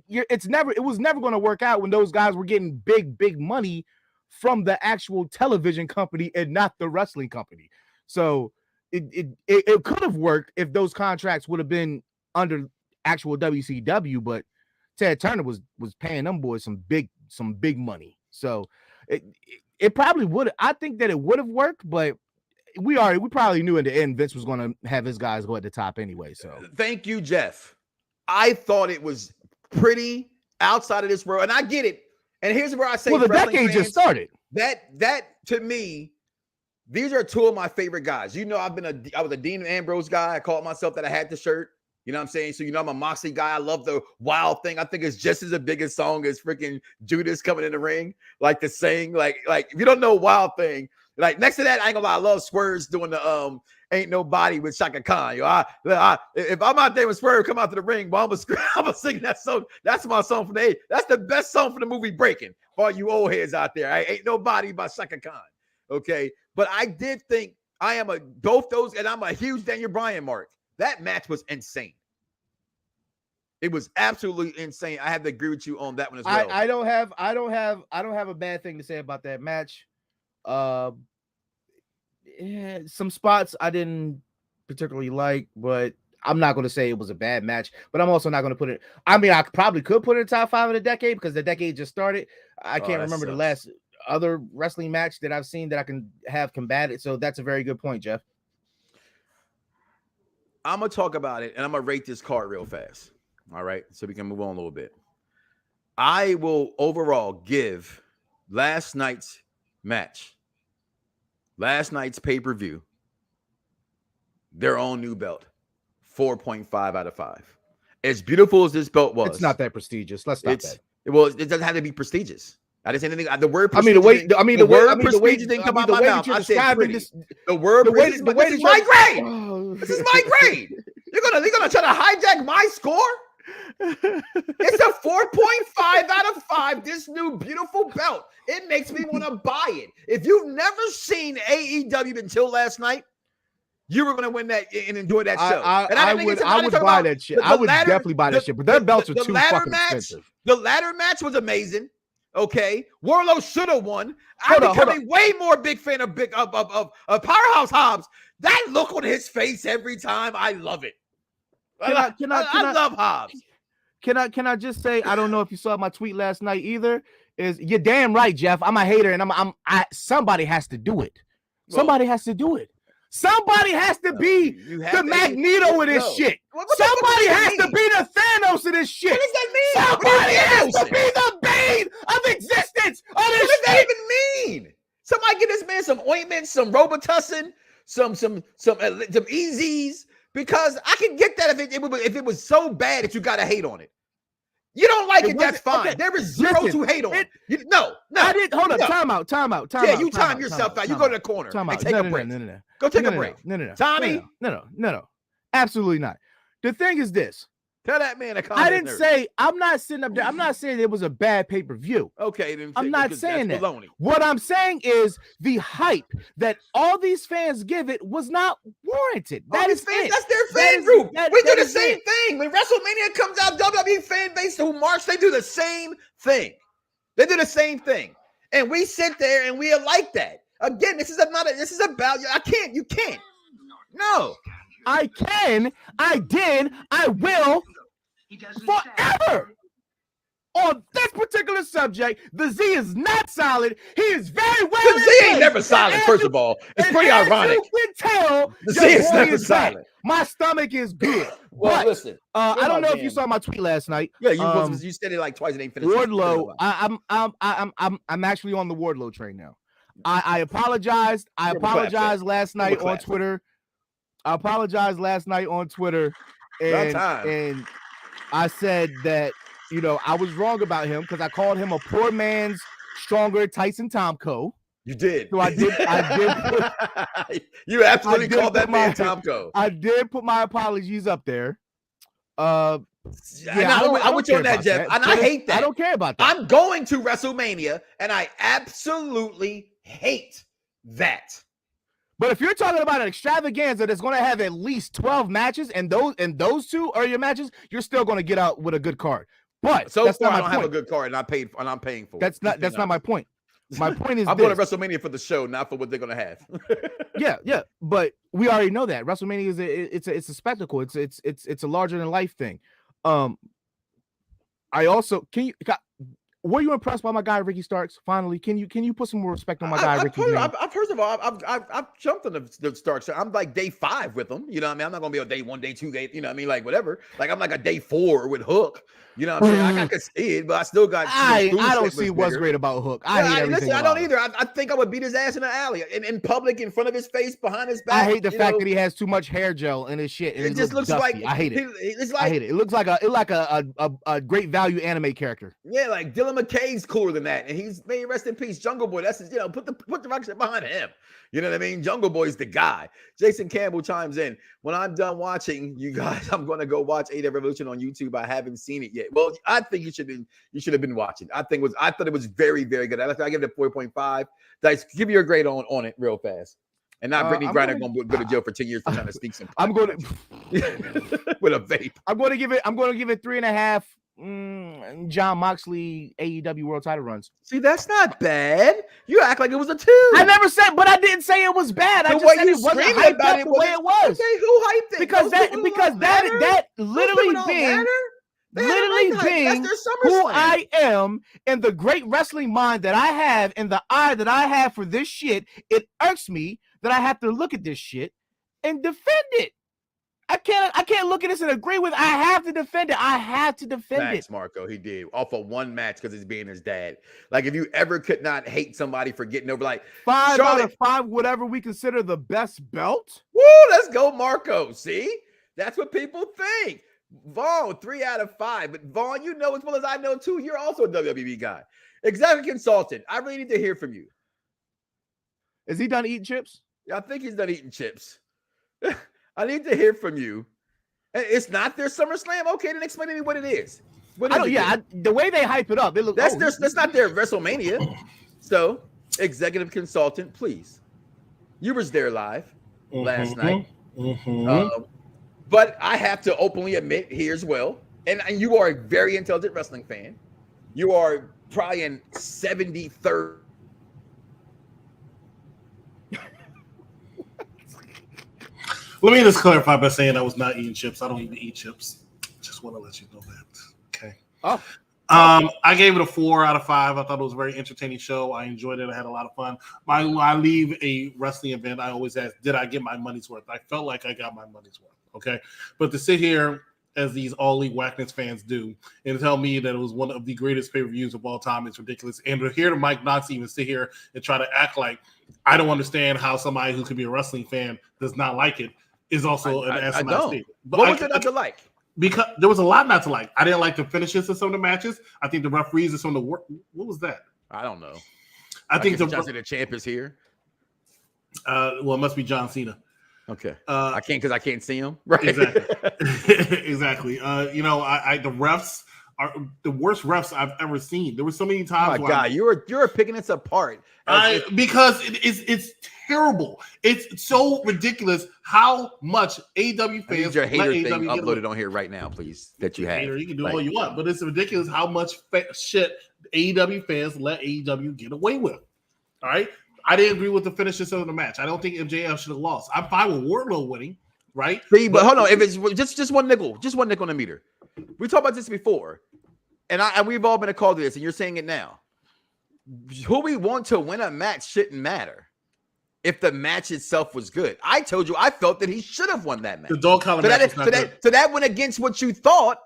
it was never going to work out when those guys were getting big money from the actual television company and not the wrestling company. So it could have worked if those contracts would have been under actual WCW, but Ted Turner was paying them boys some big money. So it probably would. I think that it would have worked, but we probably knew in the end Vince was going to have his guys go at the top anyway. So thank you, Jeff. I thought it was pretty outside of this world, and I get it. And here's where I say, well, the decade just started. That to me, these are two of my favorite guys. You know, I was a Dean Ambrose guy. I called myself that. I had the shirt. You know what I'm saying? So, you know, I'm a Moxley guy. I love the Wild Thing. I think it's just as big a song as freaking Judas coming in the ring, like to sing. Like if you don't know Wild Thing, like next to that, I ain't gonna lie, I love Swerve's doing the Ain't Nobody with Shaka Khan. Yo, if I'm out there with Swerve come out to the ring, well, I'm gonna sing that song. That's my song from the 80s. That's the best song for the movie Breaking. For all you old heads out there, Ain't Nobody by Shaka Khan. Okay, but I did think both those, and I'm a huge Daniel Bryan mark. That match was insane. It was absolutely insane. I have to agree with you on that one as well. I don't have a bad thing to say about that match. Some spots I didn't particularly like, but I'm not going to say it was a bad match, but I'm also not going to put it. I mean, I probably could put it in top 5 of the decade because the decade just started. I can't remember the last other wrestling match that I've seen that I can have combated. So that's a very good point, Jeff. I'm going to talk about it and I'm going to rate this card real fast. All right. So we can move on a little bit. I will overall give last night's match, last night's pay-per-view, their own new belt, 4.5 out of 5. As beautiful as this belt was, It's not that prestigious. Let's stop that. Well, it doesn't have to be prestigious. I didn't say anything. The word I mean, the way, the word prestigious didn't come out my mouth. I said pretty. this, The word the way, prestigious. the way This is that my grade. Oh. This is my grade. You're gonna try to hijack my score? It's a 4.5 out of 5. This new beautiful belt. It makes me want to buy it. If you've never seen AEW until last night, you were going to win that and enjoy that show. I would buy that shit. I would definitely buy that shit. But their belts are too fucking expensive. The ladder match was amazing. Okay, Warlow should have won. I'm becoming way more big fan of Powerhouse Hobbs. That look on his face every time, I love it. I love Hobbs. Can I just say, I don't know if you saw my tweet last night either. Is you're damn right, Jeff. I'm a hater, and somebody has to do it. Somebody has to do it. Somebody has to be the Magneto of this shit. Somebody has to be the Thanos of this shit. What does that mean? Somebody has to be the bane of existence of this shit. What does that even mean? Somebody get this man some ointment, some Robitussin, some EZs, because I can get that if it was so bad that you got to hate on it. You don't like it, that's fine. Okay. There is zero to hate on. No. I didn't. Hold up. Time out. Yeah, you time yourself out. You go to the corner and take a break. No. Go take a break. No. Tommy? No. Absolutely not. The thing is this. Tell that man to come. I didn't say, I'm not sitting up there. I'm not saying it was a bad pay-per-view. Okay, then I'm not saying that. Baloney. What I'm saying is the hype that all these fans give it was not warranted. That's their fan group. We do the same thing. When WrestleMania comes out, WWE fan base who march, they do the same thing. They do the same thing. And we sit there and we are like that. Again, this is about you can't. No. I can, I did, I will forever. On this particular subject, the Z is not solid. He is very well. The Z ain't never solid, first of all. It's pretty ironic. You can tell the Z is never solid. My stomach is good. Well, listen. I don't know if you saw my tweet last night. Yeah, you said it like twice and ain't finished. Wardlow. I'm actually on the Wardlow train now. I apologized. I apologized last night on Twitter. I apologized last night on Twitter, and I said that, I was wrong about him because I called him a poor man's stronger Tyson Tomko. You did. So I did. You absolutely called that man Tomko. I did put my apologies up there. I went you on that, Jeff. And I hate that. I don't care about that. I'm going to WrestleMania, and I absolutely hate that. But if you're talking about an extravaganza that's going to have at least 12 matches, and those two are your matches, you're still going to get out with a good card. But so far, I don't have a good card, and I'm paying for it. That's not my point. My point is, I'm going to WrestleMania for the show, not for what they're going to have. yeah. But we already know that WrestleMania is it's a spectacle. It's a larger than life thing. I also were you impressed by my guy Ricky Starks? Finally, can you put some more respect on my guy Ricky? First of all, I've jumped on the Starks. I'm like day 5 with him. You know what I mean? I'm not gonna be on day 1, day 2, day. You know what I mean? Like whatever. Like I'm like a day 4 with Hook. You know what I'm saying? I can see it, but I still got. I don't see what's great about Hook. I hate everything. Listen, I don't either. I think I would beat his ass in the alley, in public, in front of his face, behind his back. I hate the fact that he has too much hair gel in his shit. And it just looks like I hate it. I hate it. It looks like a great value anime character. Yeah, like Dylan McKay's cooler than that, and he's may rest in peace. Jungle Boy, that's his. Put the rock shit behind him. You know what I mean? Jungle Boy's the guy. Jason Campbell chimes in. When I'm done watching you guys, I'm going to go watch AEW Revolution on YouTube. I haven't seen it yet. Well, I think you should have been watching. I thought it was very, very good. I give it a 4.5. Dice, give me your grade on it real fast. And not Brittany Griner going to go to jail for 10 years for trying to sneak some. I'm going to with a vape. I'm going to give it 3.5. John Moxley AEW World Title runs. See, that's not bad. You act like it was a 2. I never said, but I didn't say it was bad. I just said it wasn't hyped up the way it was. Okay, who hyped it? Because that literally being who I am and the great wrestling mind that I have and the eye that I have for this shit, it irks me that I have to look at this shit and defend it. I can't look at this and agree with. I have to defend it. I have to defend it. Marco, he did off of one match because he's being his dad. Like if you ever could not hate somebody for getting over, like 5 out of 5, whatever we consider the best belt. Woo, let's go, Marco. See, That's what people think. Vaughn, 3 out of 5. But Vaughn, you know as well as I know too, you're also a WWE guy. Executive consultant. I really need to hear from you. Is he done eating chips? I think he's done eating chips. I need to hear from you. It's not their SummerSlam. Okay, then explain to me what it is. What is the way they hype it up, it looks. That's not their WrestleMania. So, executive consultant, please. You was there live last night. But I have to openly admit here as well, and you are a very intelligent wrestling fan. You are probably in 73rd. Let me just clarify by saying I was not eating chips. I don't even eat chips. Just want to let you know that. Okay. Oh. I gave it a 4 out of 5. I thought it was a very entertaining show. I enjoyed it. I had a lot of fun. When I leave a wrestling event, I always ask, did I get my money's worth? I felt like I got my money's worth. Okay. But to sit here, as these all-elite Whackness fans do, and tell me that it was one of the greatest pay-per-views of all time, it's ridiculous. And to hear the Mike Knox even sit here and try to act like I don't understand how somebody who could be a wrestling fan does not like it is also an asinine statement. But what was it not to like? Because there was a lot not to like. I didn't like the finishes of some of the matches. I think the referees are some of the work. What was that? I don't know. I think the champ is here. Well, it must be John Cena. Okay. I can't because I can't see him. Right. Exactly. Exactly. The refs are the worst refs I've ever seen. There were so many times. Oh my God, you're picking us apart. Because it's terrible. It's so ridiculous how much AEW fans. Your hater thing uploaded on here right now, please. That you have. Hater, you can do all you want, but it's ridiculous how much shit AEW fans let AEW get away with. All right. I didn't agree with the finishes of the match. I don't think MJF should have lost. I'm fine with Wardlow winning, right? See, but hold on. If it's just one nickel on the meter. We talked about this before, and we've all been a call to this, and you're saying it now. Who we want to win a match shouldn't matter if the match itself was good. I told you I felt that he should have won that match. The dog collar match. So that went against what you thought,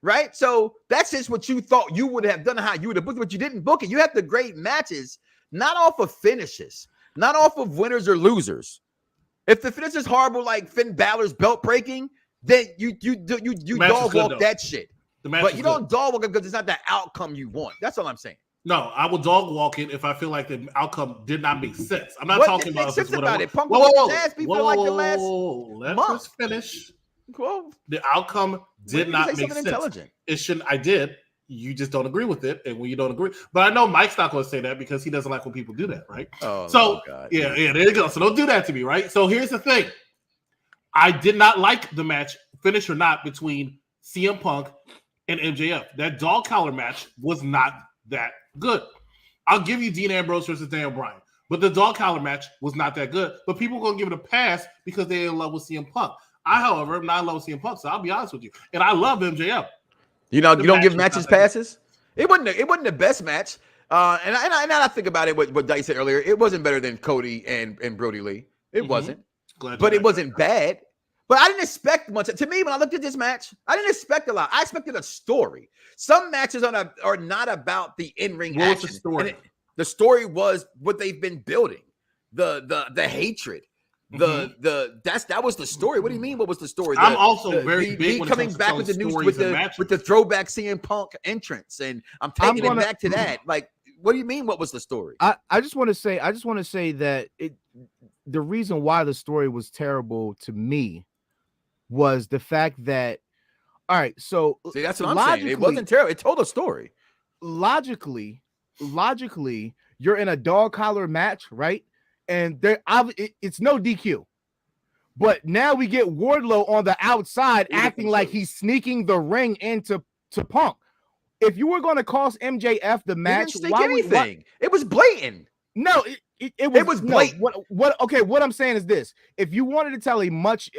right? So that's just what you thought you would have done, how you would have booked it, but you didn't book it. You have to grade matches not off of finishes, not off of winners or losers. If the finish is horrible, like Finn Balor's belt breaking, then you dog walk that shit. But you don't dog walk it because it's not the outcome you want. That's all I'm saying. No, I will dog walk it if I feel like the outcome did not make sense. I'm not talking about sense about it. Punk Let month. us finish. Cool. The outcome did not make sense. Intelligent. It shouldn't. I did. You just don't agree with it, and when you don't agree, but I know Mike's not going to say that because he doesn't like when people do that, right? Oh, so God. Yeah, there you go. So don't do that to me, right? So here's the thing: I did not like the match, finish or not, between CM Punk and MJF. That dog collar match was not that good. I'll give you Dean Ambrose versus Daniel Bryan, but the dog collar match was not that good. But people are going to give it a pass because they're in love with CM Punk. I, however, am not in love with CM Punk, so I'll be honest with you, and I love MJF. You don't give matches passes. It wasn't the best match. And I think about it. What Dice said earlier, it wasn't better than Cody and Brody Lee. It wasn't, but it wasn't bad. But I didn't expect much. To me, when I looked at this match, I didn't expect a lot. I expected a story. Some matches are not about the in-ring action. What's the story? The story was what they've been building, the hatred. That was the story. What do you mean? What was the story? I'm also very big when coming back with the news with the throwback CM Punk entrance, and I'm taking it back to that. Like, what do you mean? What was the story? I just want to say that the reason why the story was terrible to me was the fact that, all right, so see, that's what I'm saying. It wasn't terrible. It told a story. Logically, you're in a dog collar match, right? And it's no DQ. But now we get Wardlow on the outside acting like he's sneaking the ring into Punk. If you were going to cost MJF the match, it was blatant. No, it was blatant. What I'm saying is this: if you wanted to tell a much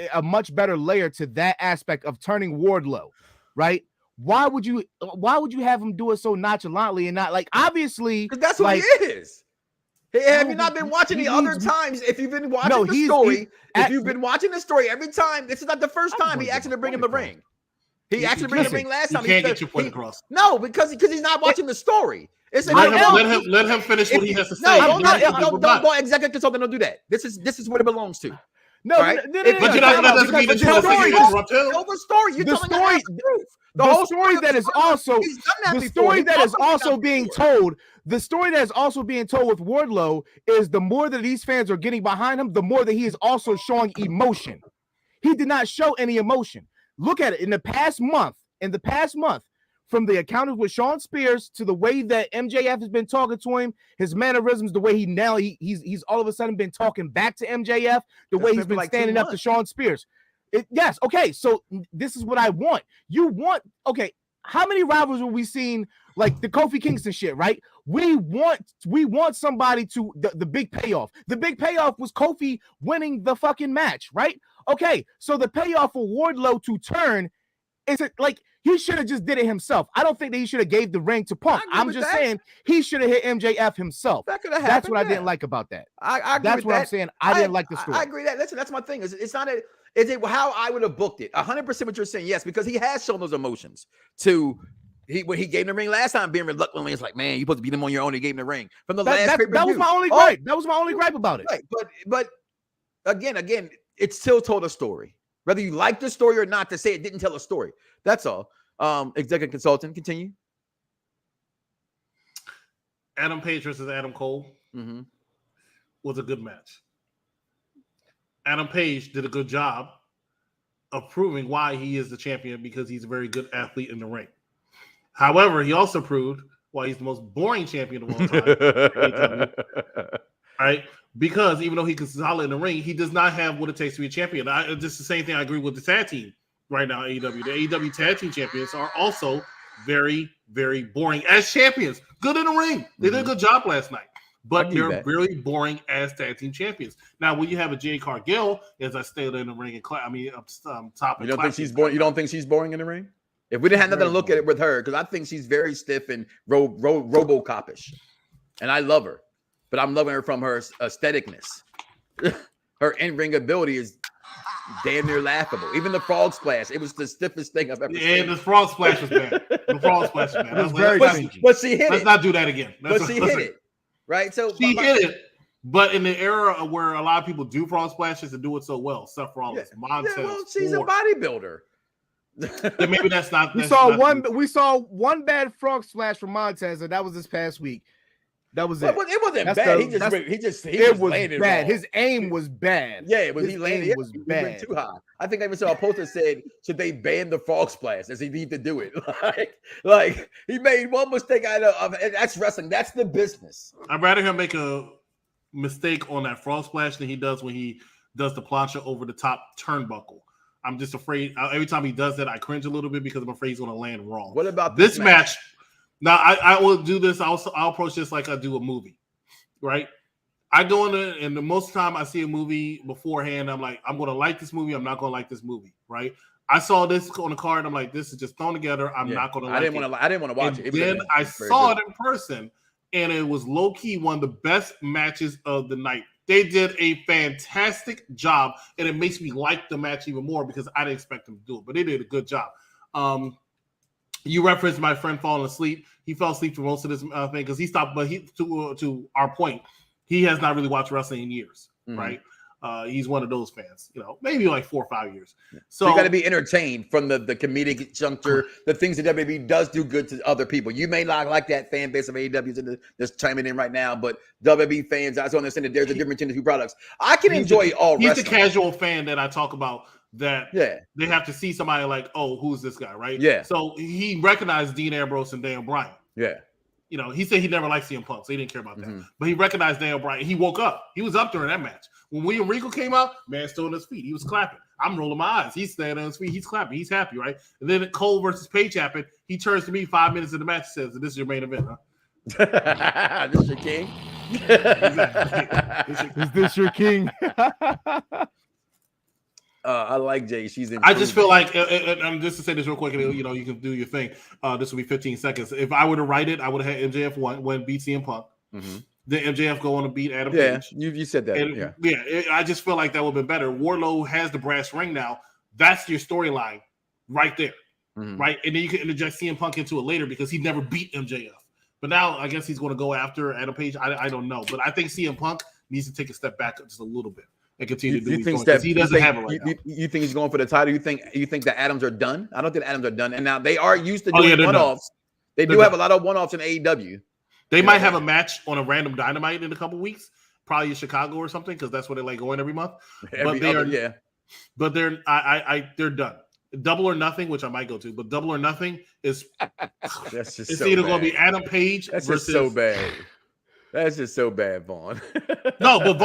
better layer to that aspect of turning Wardlow, right? Why would you have him do it so nonchalantly and not like obviously? Because that's what he is. Hey, have you not been watching the other times? If you've been watching the story, if you've been watching the story every time, this is not the first time he asked him to bring him the ring. He actually bring the ring last time. You can't get your point across. No, because he's not watching the story. It's let him finish what he has to say. No, don't executive consultant. Don't do that. This is what it belongs to. No, right? no, But that doesn't mean that you don't think it interrupt him. Tell the story. You're The telling story- the truth. The whole story of that the is story, also he's done that the before. story He's that is also done also that being before. told. The story that is also being told with Wardlow is the more that these fans are getting behind him, the more that he is also showing emotion. He did not show any emotion. Look at it in the past month. From the encounters with Sean Spears to the way that MJF has been talking to him, his mannerisms, the way he's all of a sudden been talking back to MJF, the way he's been like standing up to Sean Spears. Yes, okay. So this is what I want. How many rivals have we seen like the Kofi Kingston shit, right? We want somebody to the big payoff. The big payoff was Kofi winning the fucking match, right? Okay, so the payoff for Wardlow to turn is it like he should have just did it himself. I don't think that he should have gave the ring to Punk. I'm just saying he should have hit MJF himself. That could have happened. That's what I didn't like about that. I agree That's with what that. I'm saying. I didn't like the story. I agree that. Listen, that's my thing. It's not a. Is it how I would have booked it? 100% what you're saying. Yes, because he has shown those emotions to. When he gave him the ring last time, being reluctantly, it's like, man, you're supposed to beat him on your own. He gave him the ring from the last pay-per-view. That was my only gripe. That was my only gripe about it. Right, but again, it still told a story. Whether you like the story or not, to say it didn't tell a story. That's all. Executive consultant, continue. Adam Page versus Adam Cole was a good match. Adam Page did a good job of proving why he is the champion because he's a very good athlete in the ring. However, he also proved why he's the most boring champion of all time. Right? Because even though he can solid in the ring, he does not have what it takes to be a champion. Just the same thing I agree with the tag team right now, AEW. The AEW tag team champions are also very, very boring as champions. Good in the ring. They did a good job last night. But they're very boring as tag team champions. Now, when you have a Jade Cargill, as I stated in the ring, top. You don't think she's boring? You don't think she's boring in the ring? If we didn't have nothing to look at it with her, because I think she's very stiff and RoboCop-ish, and I love her, but I'm loving her from her aestheticness. Her in-ring ability is damn near laughable. Even the frog splash, it was the stiffest thing I've ever seen. Yeah, the frog splash was bad. The frog splash was bad. It was very but she hit it. Let's not do that again. But she hit it, right? So she hit it. But in the era where a lot of people do frog splashes and do it so well, Seth Rollins, Montez, well, she's a bodybuilder. Then maybe that's not. We saw one bad frog splash from Montez, and that was this past week. That was it. It wasn't That's bad. the- He just It was landed bad. wrong. His aim was bad. Yeah, it was. His He landed. aim was He went bad. too high. I think I even saw a post that said, "Should they ban the frog splash? Does he need to do it?" like he made one mistake out of that's wrestling. That's the business. I'd rather him make a mistake on that frog splash than he does when he does the plancha over the top turnbuckle. I'm just afraid every time he does that, I cringe a little bit because I'm afraid he's going to land wrong. What about this match? Now, I will do this. I'll approach this like I do a movie, right? I go in there, and the most time I see a movie beforehand, I'm like, I'm going to like this movie. I'm not going to like this movie, right? I saw this on the card. I'm like, this is just thrown together. I'm not going to like it. I didn't want to watch and it. Then I saw it in person, and it was low-key one of the best matches of the night. They did a fantastic job, and it makes me like the match even more because I didn't expect them to do it, but they did a good job. You referenced my friend falling asleep. He fell asleep for most of this thing because he stopped. But to our point, he has not really watched wrestling in years, right? He's one of those fans, maybe like 4 or 5 years. So you got to be entertained from the comedic juncture, the things that WWE does do good to other people. You may not like that fan base of AEW that's chiming in right now, but WWE fans, I understand that there's a difference in the two products. I can enjoy all wrestling. He's the casual fan that I talk about that they have to see somebody like, oh, who's this guy, right? Yeah. So he recognized Dean Ambrose and Daniel Bryan. Yeah. He said he never liked CM Punk, so he didn't care about that. But he recognized Daniel Bryan. He woke up. He was up during that match. When William Regal came out, man stood on his feet. He was clapping. I'm rolling my eyes. He's standing on his feet. He's clapping. He's happy, right? And then Cole versus Page happened. He turns to me 5 minutes into the match and says, this is your main event, huh? This your king? Is this your king? I like Jay. She's in. I just feel like, and just to say this real quick, and you can do your thing. This will be 15 seconds. If I were to write it, I would have had MJF win, beat CM Punk. Then MJF go on to beat Adam Page. You said that. And, I just feel like that would have been better. Wardlow has the brass ring now. That's your storyline right there, right? And then you can interject CM Punk into it later because he never beat MJF. But now I guess he's going to go after Adam Page. I don't know. But I think CM Punk needs to take a step back just a little bit. and continue to do You what he's think doing, 'cause he doesn't have it right now. You think he's going for the title? You think the Adams are done? I don't think the Adams are done. And now they are used to Oh, doing yeah, they're done. one-offs. They do They're have done. a lot of one-offs in AEW. They might have a match on a random Dynamite in a couple weeks, probably in Chicago or something, because that's where they like going every month. But they're done. Double or Nothing, which I might go to, but Double or Nothing is That's just it's so either bad. going to be Adam Page That's versus just so bad. That's just so bad, Vaughn. No, but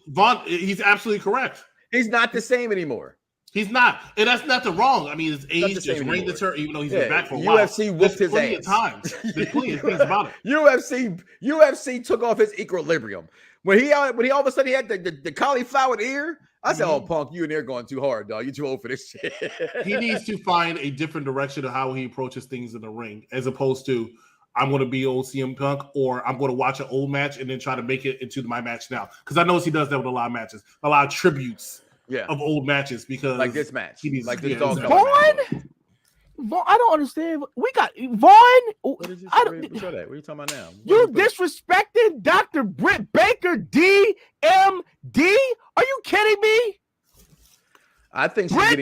Vaughn. He's absolutely correct. He's not the same anymore. He's not, and that's nothing wrong. I mean, his Not the age same just reign anymore. deter, even though he's Yeah, been back for a while. UFC whooped his plenty ass. of times. There's plenty of things about it. UFC took off his equilibrium when he all of a sudden he had the cauliflower ear. I said, "Oh, Punk, you in there going too hard, dog. You're too old for this shit." He needs to find a different direction of how he approaches things in the ring, as opposed to I'm going to be old CM Punk, or I'm going to watch an old match and then try to make it into my match now. Because I notice he does that with a lot of matches, a lot of tributes of old matches. Because like this match, he needs, like this yeah, dog. exactly. Vaughn, I don't understand. We got Vaughn. What are you talking about now? You disrespecting Dr. Britt Baker, DMD? Are you kidding me? I think she's Britt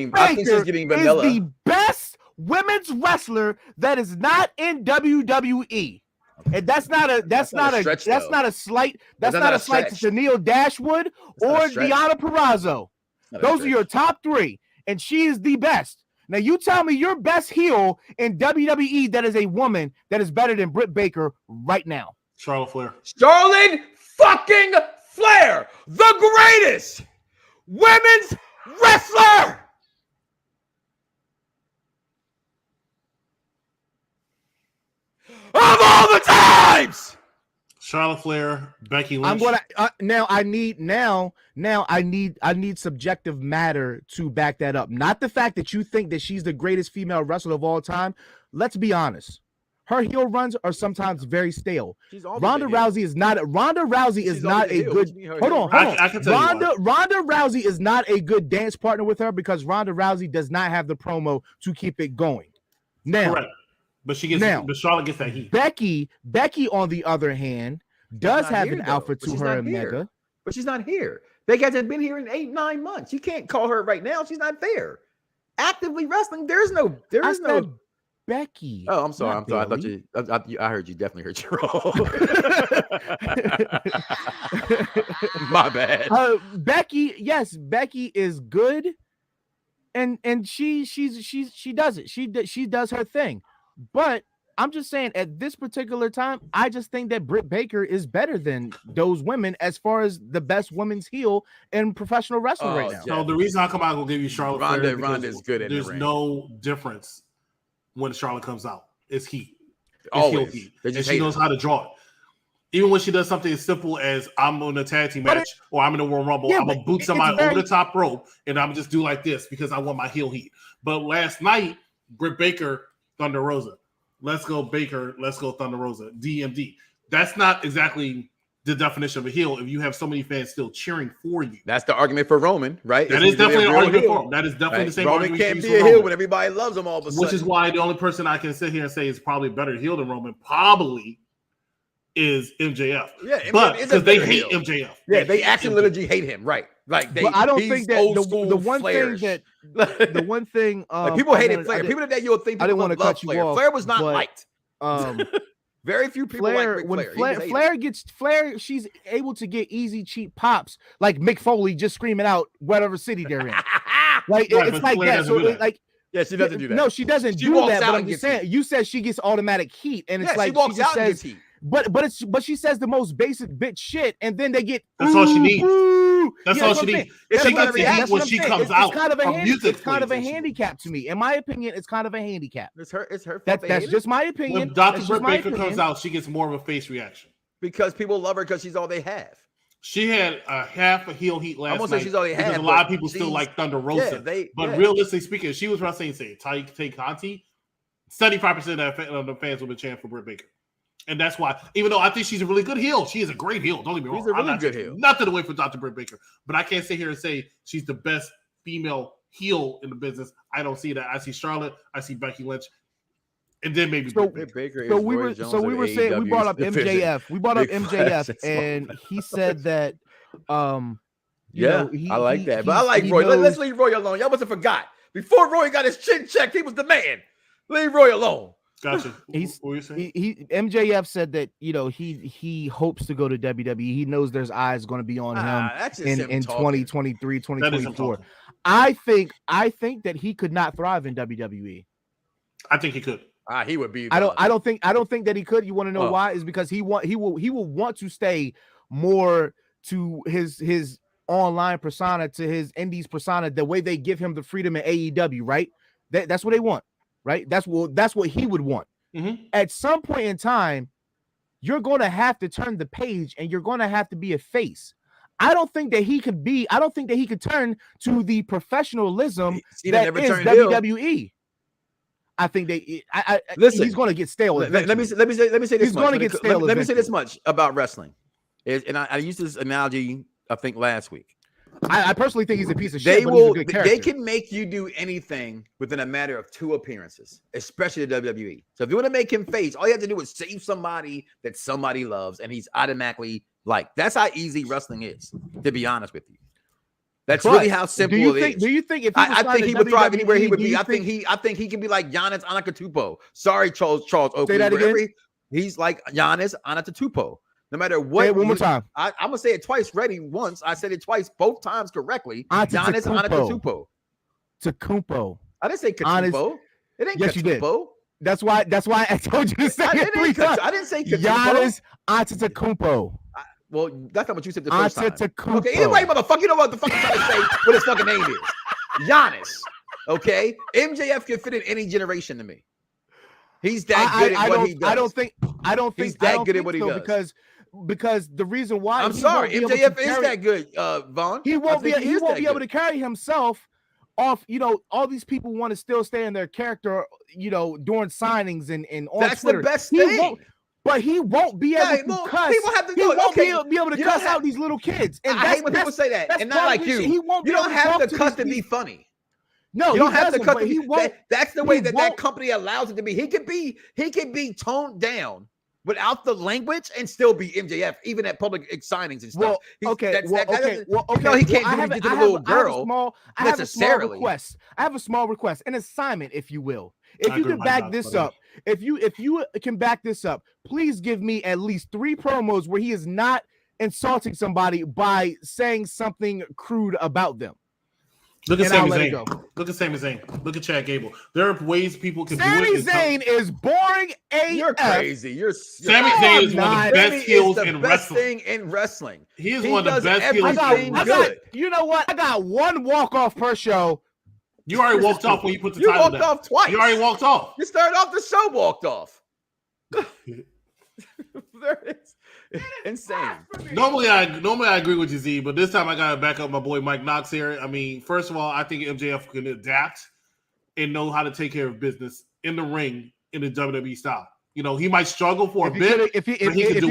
getting vanilla. Is the best women's wrestler that is not in WWE. And that's not a slight to Neil Dashwood or Deonna Purrazzo. Those are your top three, and she is the best. Now you tell me your best heel in WWE that is a woman that is better than Britt Baker right now. Charlotte Flair. Charlotte fucking Flair, the greatest women's wrestler. Of all the times. Charlotte Flair, Becky Lynch. I'm gonna I need subjective matter to back that up. Not the fact that you think that she's the greatest female wrestler of all time. Let's be honest. Her heel runs are sometimes very stale. Ronda Rousey is not a good. Hold on. I can tell you Ronda Rousey is not a good dance partner with her because Ronda Rousey does not have the promo to keep it going. Now, correct. But Charlotte gets that heat. Becky, on the other hand, does have an alpha to her and Mega. But she's not here. Becky hasn't been here in 8-9 months. You can't call her right now. She's not there. Actively wrestling, there is no Becky. Oh, I'm sorry. I heard you. Definitely heard you wrong. My bad. Becky is good, and she does it. She does her thing. But I'm just saying, at this particular time, I just think that Britt Baker is better than those women as far as the best women's heel in professional wrestling right now. So the reason I come out will give you Charlotte Flair, Ronda is good in the ring. There's no difference when Charlotte comes out. It's heat. It's always. heel heat. And she knows how to draw it. Even when she does something as simple as I'm on a tag team match or I'm in a Royal Rumble, I'm going to boot somebody over the top rope and I'm just do like this because I want my heel heat. But last night, Britt Baker, Thunder Rosa. Let's go Baker. Let's go Thunder Rosa. DMD. That's not exactly the definition of a heel if you have so many fans still cheering for you. That's the argument for Roman, right? That is definitely an argument for him. That is definitely the same Roman argument. Roman can't be a heel when everybody loves him all of a sudden. Which is why the only person I can sit here and say is probably better heel than Roman probably is MJF. Yeah, but because they hate MJF. Yeah, they actually literally hate him, right? Like I don't think that the one thing like people hated Flair. People that you'll think I didn't want to cut you Flair. off. Flair was not liked. Very few people like Flair. She's able to get easy, cheap pops like Mick Foley just screaming out whatever city they're in. Like it's like that. So like. Yeah, she doesn't do that. No, she doesn't do that. But I'm just saying, you said she gets automatic heat, and it's like she just says, but she says the most basic bitch shit, and then they get. That's all she needs. That's all she needs. She gets the heat when she comes out. It's kind of a handicap to me. In my opinion, it's kind of a handicap. It's her. That's just my opinion. When Dr. Britt Baker comes out, she gets more of a face reaction because people love her because she's all they have. She had a half a heel heat last night. She's all they have, because a lot of people still like Thunder Rosa. Realistically speaking, she was wrestling, say, Tay Conti, 75% of the fans will be chanting for Britt Baker. And that's why, even though I think she's a really good heel, she is a great heel. Don't get me wrong. She's a really good heel. Nothing away from Dr. Britt Baker. But I can't sit here and say she's the best female heel in the business. I don't see that. I see Charlotte. I see Becky Lynch. And then maybe Britt Baker. We were saying we brought up MJF. We brought up MJF, and he said that Yeah, I like that. But I like Roy. Let's leave Roy alone. Y'all must have forgot. Before Roy got his chin checked, he was the man. Leave Roy alone. Gotcha. He's what were you saying? MJF said that he hopes to go to WWE. He knows there's eyes going to be on him in 2023, 2024. I think that he could not thrive in WWE. I think he could. He would be. I don't think that he could. You want to know why? Is because he will want to stay more to his online persona, to his indies persona, the way they give him the freedom in AEW, right? That's what they want, right? That's what he would want. Mm-hmm. At some point in time, you're going to have to turn the page and you're going to have to be a face. I don't think that he could turn to the professionalism that is WWE. I think listen, he's going to get stale. Let me say this. He's going to get stale. Let me say this much about wrestling, and I used this analogy I think last week. I personally think he's a piece of shit. They can make you do anything within a matter of 2 appearances, especially the WWE. So if you want to make him face, all you have to do is save somebody that somebody loves, and he's automatically like. That's how easy wrestling is. To be honest with you, that's really how simple it is. Do you think if I think he would thrive anywhere he would be? I think he can be like Giannis Antetokounmpo. Sorry, Charles Oakley. Say that again. He's like Giannis Antetokounmpo. No matter what. Say it one more time. I'm gonna say it twice. Ready once. I said it twice, both times correctly. Giannis Antetokounmpo. Tacumpo. I didn't say Katumpo. It ain't yes, Katumpo. You did. That's why I told you to say it 3 times. I didn't say Katumpo. Giannis Antetokounmpo. Well, that's not what you said the first time. Antetokounmpo. Okay, anyway, motherfucker, you know what the fuck I'm trying to say? What his fucking name is? Giannis. Okay, MJF can fit in any generation to me. He's that good at what he does. I don't think he's that good at what he does. Because the reason why I'm sorry, MJF is that good, Vaughn. He won't be able to carry himself off. All these people want to still stay in their character, during signings and on that's Twitter. The best thing. But he won't be able to cuss. People have to he won't be able to cuss out these little kids. And I hate when people say that. And not like you. You don't have to cuss to be funny. No, you don't have to cut. That's the way that company allows it to be. He can be toned down without the language and still be MJF, even at public signings and stuff. No, he can't do it to the little girl. I have a small request. I have a small request, an assignment, if you will. If you can back this up, if you can back this up, please give me at least 3 promos where he is not insulting somebody by saying something crude about them. Look at Sami Zayn. Look at Sami Zayn. Look at Chad Gable. There are ways people can do it. Sami Zayn is boring AF. You're crazy. Sami Zayn is one of the best skills in wrestling. Thing in wrestling. He is one of the best skills in wrestling. You know what? I got 1 walk-off per show. You already walked off when you put the title down. You walked off twice. You already walked off. You started off the show walked off. There it is. Insane. Normally I agree with you, Z, but this time I gotta back up my boy Mike Knox here. I mean, first of all, I think MJF can adapt and know how to take care of business in the ring in the WWE style. He might struggle for a bit. If he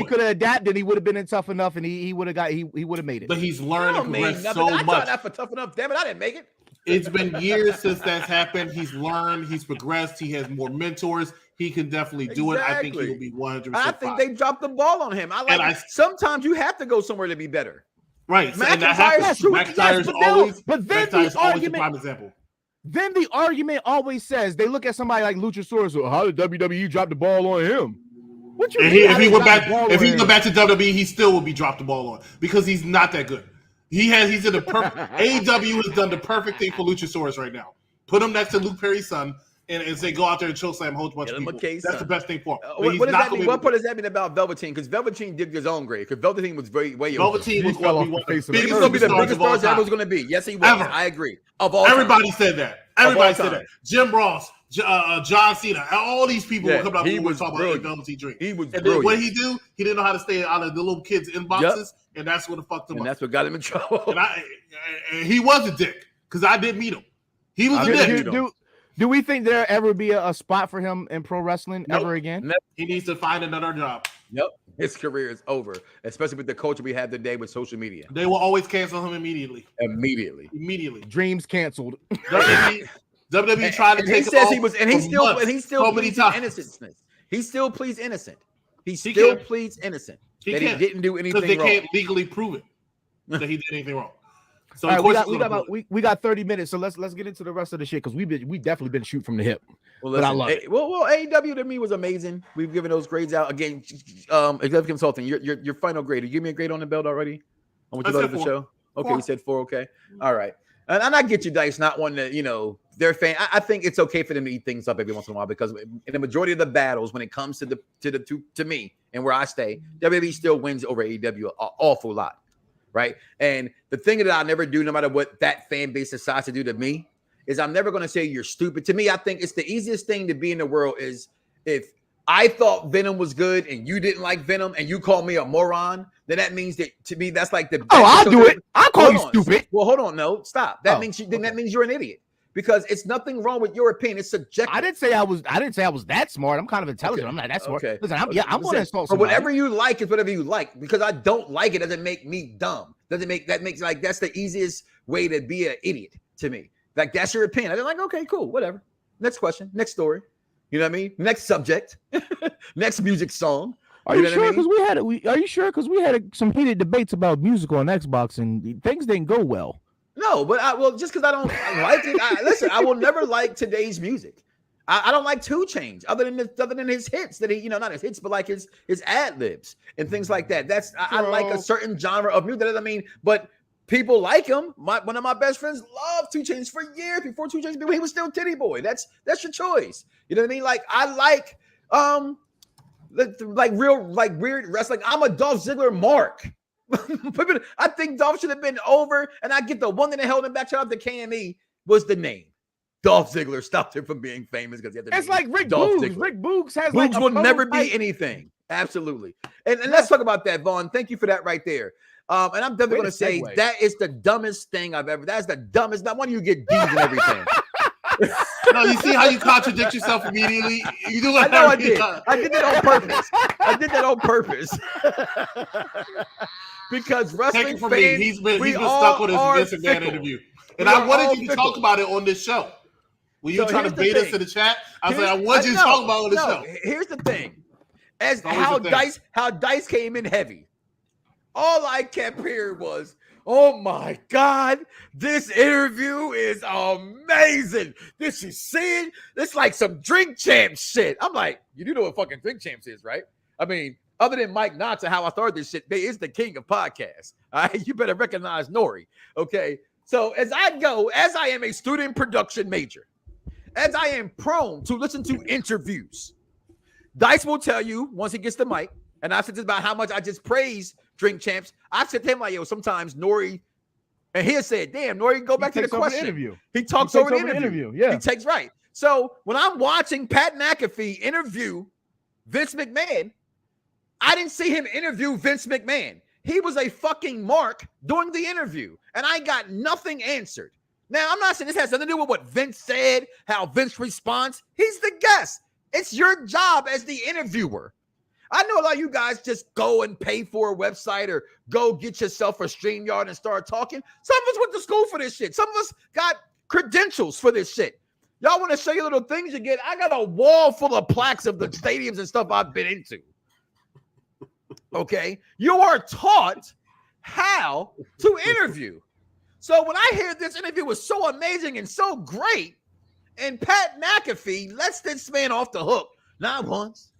could have adapted, he would have been in Tough Enough, and he would have made it. But he's learned and progressed so much. I tried that for Tough Enough. Damn it, I didn't make it. It's been years since that's happened. He's learned. He's progressed. He has more mentors. He can definitely do it. I think he will be 100%. I think they dropped the ball on him. Sometimes you have to go somewhere to be better. Right. McIntyre's always the prime example. Then the argument always says they look at somebody like Luchasaurus. Well, how did WWE drop the ball on him? What you mean? If he went back to WWE, he still would be dropped the ball on because he's not that good. He's in the perfect. AEW has done the perfect thing for Luchasaurus right now. Put him next to Luke Perry's son and say go out there and chokeslam a whole bunch of people. That's the best thing for him. What does that mean? What does that mean about Velveteen? Because Velveteen did his own grave. Because Velveteen was way Velveteen was going to be one of the biggest stars ever was going to be. Yes, he was. Ever. I agree. Everybody said that. Everybody said that. Jim Ross, John Cena, all these people were coming out and talking about Velveteen Dream. He was brilliant. What he do? He didn't know how to stay out of the little kids' inboxes, and that's what fucked him up. And that's what got him in trouble. And he was a dick because I did meet him. He was a dick. Do we think there'll ever be a spot for him in pro wrestling ever again? He needs to find another job. Yep. His career is over, especially with the culture we have today with social media. They will always cancel him immediately. Dreams canceled. WWE tried to take him off. He still pleads innocence. He still pleads innocent. He pleads innocent. He didn't do anything wrong. Because they can't legally prove it that he did anything wrong. So All of right, course we got 30 minutes, so let's get into the rest of the shit because we definitely been shoot from the hip. Well, but I listen, love it. Well, AEW to me was amazing. We've given those grades out again. Executive consulting, your final grade. You give me a grade on the belt already on what you thought of the show. Okay, 4. you said 4. Okay, all right. And I get you, Dice, not one that they're fan. I think it's okay for them to eat things up every once in a while because in the majority of the battles, when it comes to me and where I stay, WWE still wins over AEW an awful lot. Right. And the thing that I'll never do, no matter what that fan base decides to do to me, is I'm never going to say you're stupid. To me, I think it's the easiest thing to be in the world is if I thought Venom was good and you didn't like Venom and you call me a moron, then that means that to me, that's like the. I'll do it. I'll call you stupid. Well, hold on. No, stop. That means you're an idiot. Because it's nothing wrong with your opinion. It's subjective. I didn't say I was that smart. I'm kind of intelligent. I'm not that smart. Okay. Listen, I'm going to insult somebody. somebody. Whatever you like is whatever you like. Because I don't like it doesn't make me dumb. That's the easiest way to be an idiot to me. Like that's your opinion. I'm like, okay, cool, whatever. Next question, next story. You know what I mean? Next subject, next music song. Are you sure? Because Are you sure? Because we had some heated debates about music on Xbox and things didn't go well. No, but just because I don't like it. Listen, I will never like today's music. I don't like 2 Chainz other than his hits that he, not his hits, but like his ad libs and things like that. I like a certain genre of music. I mean, but people like him. One of my best friends loved 2 Chainz for years before 2 Chainz. He was still Titty Boy. That's your choice. You know what I mean? Like I like weird wrestling. I'm a Dolph Ziggler mark. I think Dolph should have been over, and I get the one that held him back. Shout out to KME was the name. Dolph Ziggler stopped him from being famous because it's like Rick Boogs. Rick Boogs has Boogs will never be anything. Absolutely. And let's talk about that, Vaughn. Thank you for that right there. And I'm definitely going to say that is the dumbest thing I've ever. That's the dumbest. Not one of you get D's and everything. No, you see how you contradict yourself immediately? You do like I did. I did that on purpose. Because wrestling from fans, he's been stuck with his Vince McMahon interview. And I wanted you to talk about it on this show. Were you trying to bait us to the chat? I was like, I want you to talk about it on the show. Here's the thing. As how Dice came in heavy. All I kept hearing was, oh my God, this interview is amazing. This is seeing, it's like some Drink Champs shit. I'm like, you do know what fucking Drink Champs is, right? I mean, other than Mike Knotts and how I started this shit, they is the king of podcasts. All right, you better recognize Nori. Okay, so as I am a student production major, as I am prone to listen to interviews, Dice will tell you once he gets the mic, and I said this about how much I just praise Drink Champs. I said to him like, yo, sometimes Nori, and he'll say, damn, Nori, go back to the question. He talks over the interview. Yeah, he takes right. So when I'm watching Pat McAfee interview Vince McMahon, I didn't see him interview Vince McMahon. He was a fucking mark during the interview, and I got nothing answered. Now, I'm not saying this has nothing to do with what Vince said, how Vince responds. He's the guest. It's your job as the interviewer. I know a lot of you guys just go and pay for a website or go get yourself a StreamYard and start talking. Some of us went to school for this shit. Some of us got credentials for this shit. Y'all want to show you little things you get? I got a wall full of plaques of the stadiums and stuff I've been into. Okay? You are taught how to interview. So when I hear this interview was so amazing and so great, and Pat McAfee lets this man off the hook, not once,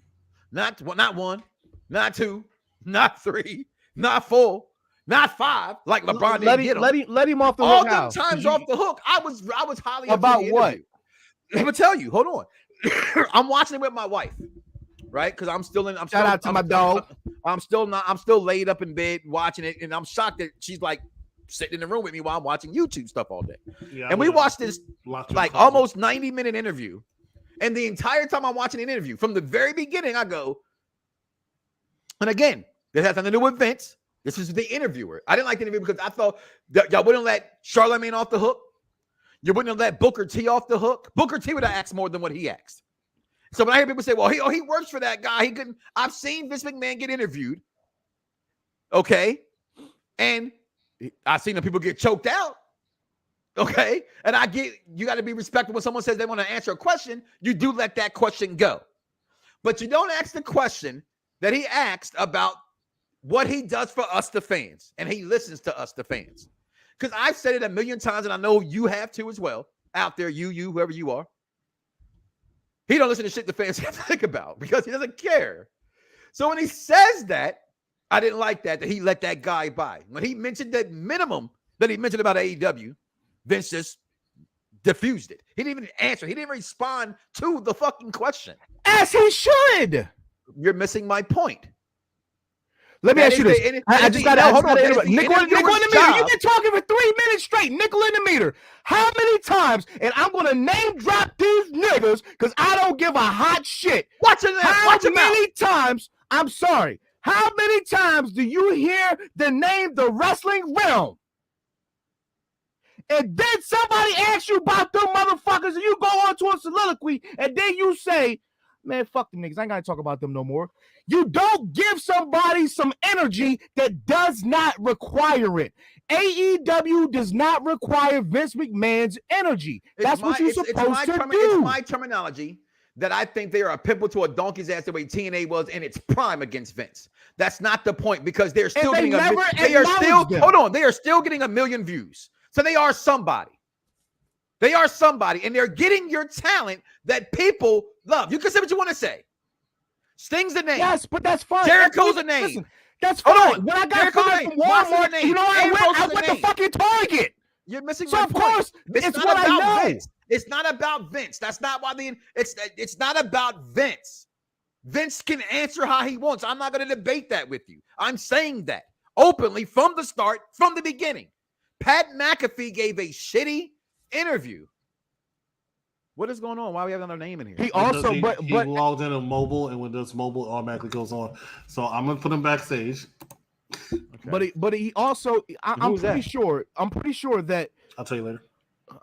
not one, not 2, not 3, not 4, not 5, like LeBron didn't get him. Let him off the hook. All them times off the hook. I was highly about what? I'm gonna tell you. Hold on. I'm watching it with my wife, right? Because I'm still in. Shout out to my dog. I'm still laid up in bed watching it, and I'm shocked that she's like sitting in the room with me while I'm watching YouTube stuff all day. Yeah, and we watched this like almost 90-minute interview. And the entire time I'm watching an interview, from the very beginning, I go, and again, this has nothing to do with Vince. This is the interviewer. I didn't like the interview because I thought that y'all wouldn't let Charlamagne off the hook. You wouldn't have let Booker T off the hook. Booker T would have asked more than what he asked. So when I hear people say, well, he works for that guy, he couldn't. I've seen Vince McMahon get interviewed. Okay. And I've seen the people get choked out. Okay. And I get, you got to be respectful when someone says they want to answer a question. You do let that question go. But you don't ask the question that he asked about what he does for us, the fans. And he listens to us, the fans. because I've said it a million times, and I know you have too as well. Out there, you, whoever you are. He don't listen to shit the fans have to think about because he doesn't care. So when he says that, I didn't like that he let that guy by. When he mentioned that minimum that he mentioned about AEW, Vince just diffused it. He didn't even answer. He didn't respond to the fucking question. As he should. You're missing my point. Let me ask you this. I just got to hold on. Nickel in the meter. You've been talking for 3 minutes straight. Nickel in the meter. How many times? And I'm going to name drop these niggas because I don't give a hot shit. Watch it. How many times? I'm sorry. How many times do you hear the name the wrestling realm? And then somebody asks you about them motherfuckers and you go on to a soliloquy and then you say, man, fuck them niggas. I ain't got to talk about them no more. You don't give somebody some energy that does not require it. AEW does not require Vince McMahon's energy. That's what you're supposed to do. It's my terminology that I think they are a pimple to a donkey's ass the way TNA was in its prime against Vince. That's not the point because they're still getting they are still getting 1 million views. So they are somebody. They are somebody, and they're getting your talent that people love. You can say what you want to say. Sting's the name. Yes, but that's fine. Jericho's a name. Listen, that's fine. When I got fired from Walmart, you know I went to fucking Target. You're missing so my of point. Course, it's what I know. Vince. It's not about Vince. That's not why it's not about Vince. Vince can answer how he wants. I'm not going to debate that with you. I'm saying that openly from the start, from the beginning. Pat McAfee gave a shitty interview. What is going on? Why do we have another name in here? He logged in on mobile, and when this mobile automatically goes on. So I'm gonna put him backstage. Okay. But he also I'm pretty sure that I'll tell you later.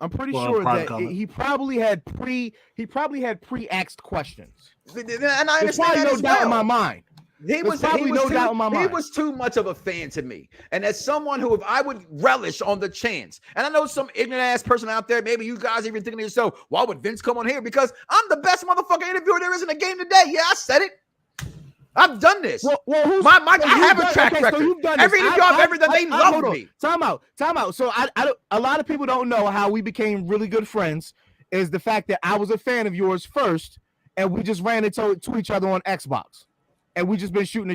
I'm pretty sure that he probably had pre-asked questions. And I understand that no as doubt in my mind. He was too much of a fan to me. And as someone who, if I would relish on the chance, and I know some ignorant ass person out there, maybe you guys even thinking to yourself, why would Vince come on here? Because I'm the best motherfucking interviewer there is in the game today. Yeah, I said it. I've done this. I have a track record. So every interview I've ever done, they love me. Time out. So a lot of people don't know how we became really good friends is the fact that I was a fan of yours first, and we just ran into each other on Xbox. And we just been shooting the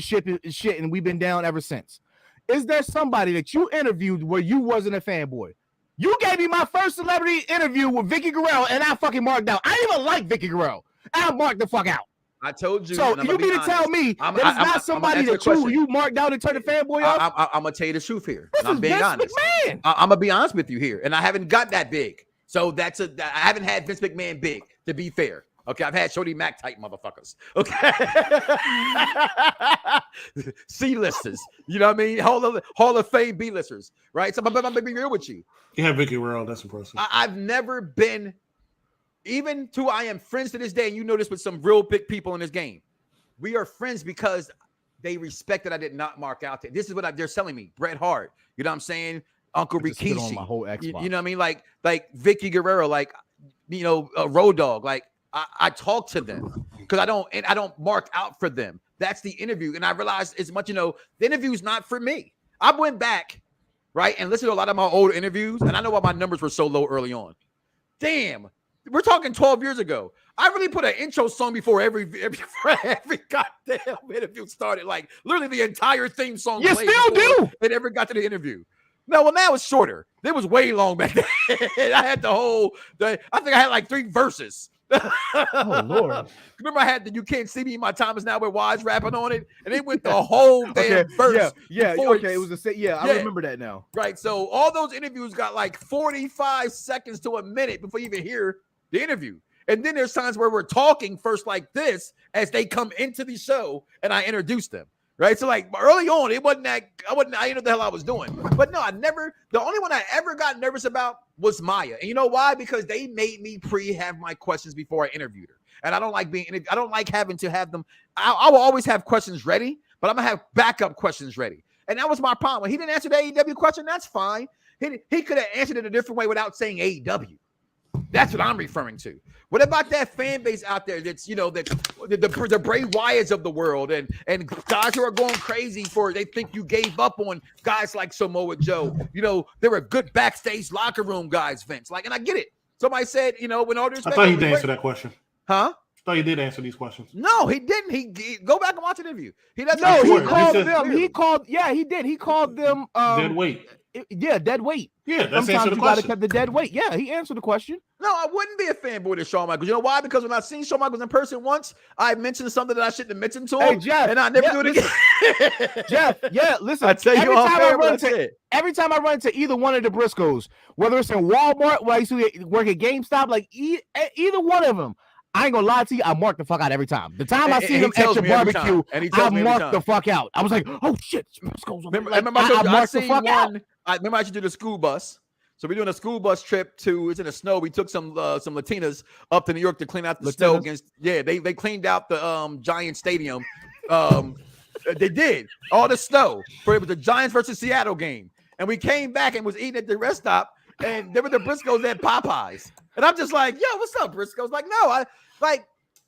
shit, and we've been down ever since. Is there somebody that you interviewed where you wasn't a fanboy? You gave me my first celebrity interview with Vicky Guerrero, and I fucking marked out. I didn't even like Vicky Guerrero. I marked the fuck out. I told you. So you mean to tell me that it's not somebody that you marked out and turned a fanboy of? I'm gonna tell you the truth here. This I'm being honest. I'm gonna be honest with you here, and I haven't got that big. So I haven't had Vince McMahon big. To be fair. Okay, I've had Shorty Mac type motherfuckers. Okay, C-listers. You know what I mean? Hall of Fame B-listers, right? So I'm gonna be real with you. You have Vicky Guerrero. That's impressive. I've never been, even to I am friends to this day, and you know this with some real big people in this game. We are friends because they respect that I did not mark out. This is what they're telling me. Bret Hart. You know what I'm saying? Uncle Rikishi. On my whole Xbox. You know what I mean? Like Vicky Guerrero. Like Road Dogg. Like. I talk to them because I don't mark out for them. That's the interview. And I realized as much, the interview's not for me. I went back, right, and listened to a lot of my old interviews, and I know why my numbers were so low early on. Damn, we're talking 12 years ago. I really put an intro song before every goddamn interview started. Like literally the entire theme song. You still do. It ever got to the interview. No, well, now it's shorter. It was way long back then. I had I think I had like 3 verses. Oh Lord! Remember, I had the "You Can't See Me, My Time Is Now" with Wise rapping on it, and it went the whole damn verse. Yeah. Okay, it was I remember that now. Right. So all those interviews got like 45 seconds to a minute before you even hear the interview, and then there's times where we're talking first like this as they come into the show, and I introduce them. Right. So like early on, I didn't know what the hell I was doing. But no, the only one I ever got nervous about was Maya. And you know why? Because they made me have my questions before I interviewed her. And I don't like I don't like having to have them. I will always have questions ready, but I'm gonna have backup questions ready. And that was my problem. When he didn't answer the AEW question, that's fine. He could have answered it a different way without saying AEW. That's what I'm referring to. What about that fan base out there that's, the Bray Wyatts of the world and guys who are going crazy they think you gave up on guys like Samoa Joe. They were good backstage locker room guys, Vince. And I get it. Somebody said, when all due respect, I thought he did answer that question. Huh? I thought he did answer these questions. No, he didn't. He go back and watch an interview. He doesn't. No, he Sure. called He said- them. He called. Yeah, he did. He called them. Dead weight. Yeah, dead weight. Yeah, that's Sometimes answer the you gotta question. cut the dead weight. Yeah, he answered the question. No, I wouldn't be a fanboy of Shawn Michaels. You know why? Because when I seen Shawn Michaels in person once, I mentioned something that I shouldn't have mentioned to him. Hey, Jeff, and I never do it again. Jeff, yeah, listen. I tell you every all time fair, I run but that's into it. every time I run into either one of the Briscoes, whether it's in Walmart, where I used to work at GameStop, like either one of them, I ain't gonna lie to you, I mark the fuck out every time. The time I And see he them at tells your me every barbecue, time. And he I tells me every mark time. the fuck out. I was like, oh shit, Briscoes. Remember, Like, remember I told you, I marked the seen fuck out. one. I remember I used to do the school bus. So we're doing a school bus trip it's in the snow. We took some Latinas up to New York to clean out the snow Latinas? they cleaned out the Giant Stadium. They did all the snow for it was the Giants versus Seattle game. And we came back and was eating at the rest stop, and there were the Briscoes at Popeyes. And I'm just like, yo, what's up, Briscoes? Like, no,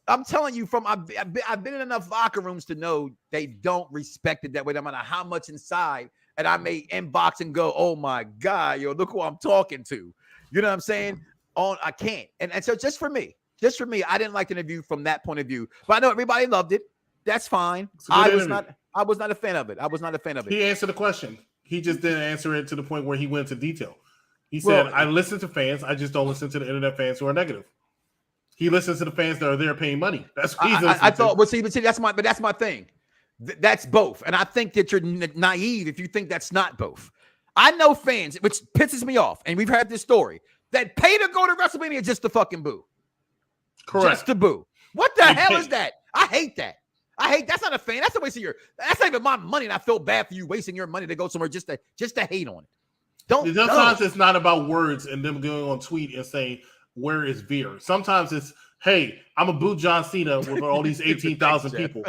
I'm telling you, I've been in enough locker rooms to know they don't respect it that way, no matter how much inside. And I may inbox and go, oh my God, yo, look who I'm talking to. You know what I'm saying? I can't. And so just for me, I didn't like the interview from that point of view. But I know everybody loved it. That's fine. I was not a fan of it. He answered the question. He just didn't answer it to the point where he went into detail. He said, I listen to fans. I just don't listen to the internet fans who are negative. He listens to the fans that are there paying money. That's what he's listening I thought, to. well, see, that's my thing. That's both. And I think that you're naive if you think that's not both. I know fans, which pisses me off, and we've heard this story, that pay to go to WrestleMania just to fucking boo. Correct. Just to boo. What the They hell pay. is that? I hate that. That's not a fan. That's a waste of that's not even my money, and I feel bad for you wasting your money to go somewhere just to hate on it. Sometimes it's not about words and them going on tweet and saying, where is Veer? Sometimes it's, hey, I'm a boo John Cena with all these 18,000 people,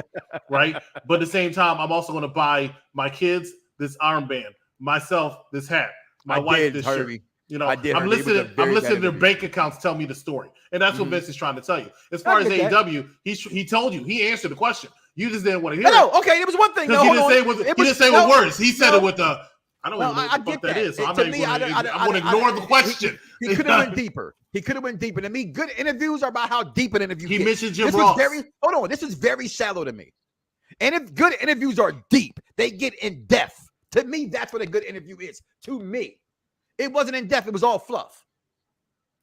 right? But at the same time, I'm also going to buy my kids this armband, myself this hat, my wife this shirt. I'm listening to their bank accounts tell me the story. And that's what Vince is trying to tell you. As far as AEW, he told you, he answered the question. You just didn't want to hear it. No, okay, it was one thing. Because he didn't say it with words. He said it with the, I don't even know what the fuck that is. So I'm going to ignore the question. He could have went deeper. To me, good interviews are about how deep an interview He gets. mentioned Jim Ross. This is very shallow to me. And if good interviews are deep, they get in depth. To me, that's what a good interview is. To me, it wasn't in depth. It was all fluff.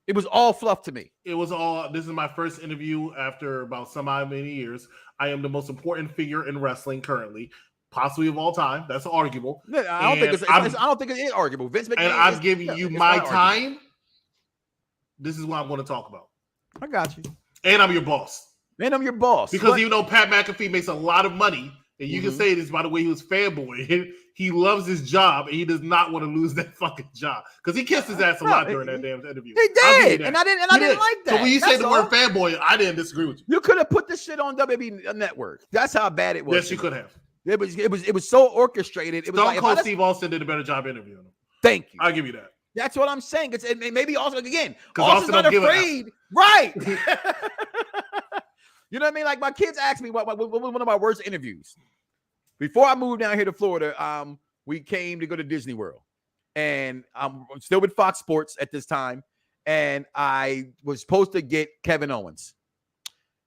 It was all fluff to me. It was all. This is my first interview after about many years. I am the most important figure in wrestling currently, possibly of all time. That's arguable. I don't think it is arguable. Vince McMahon. And I'm giving you my time. This is what I'm going to talk about. I got you. And I'm your boss. Because even though Pat McAfee makes a lot of money, and you can say this by the way he was fanboy, he loves his job and he does not want to lose that fucking job because he kissed his ass a lot during that damn interview. He did, and I didn't like that. So when you say the word fanboy, I didn't disagree with you. You could have put this shit on WWE Network. That's how bad it was. Yes, you could have. It was so orchestrated. It was Stone Cold Steve Austin did a better job interviewing him. Thank you. I'll give you that. That's what I'm saying. It's maybe also again, Austin's not afraid, right? You know what I mean? Like my kids asked me what was one of my worst interviews. Before I moved down here to Florida, we came to go to Disney World, and I'm still with Fox Sports at this time, and I was supposed to get Kevin Owens.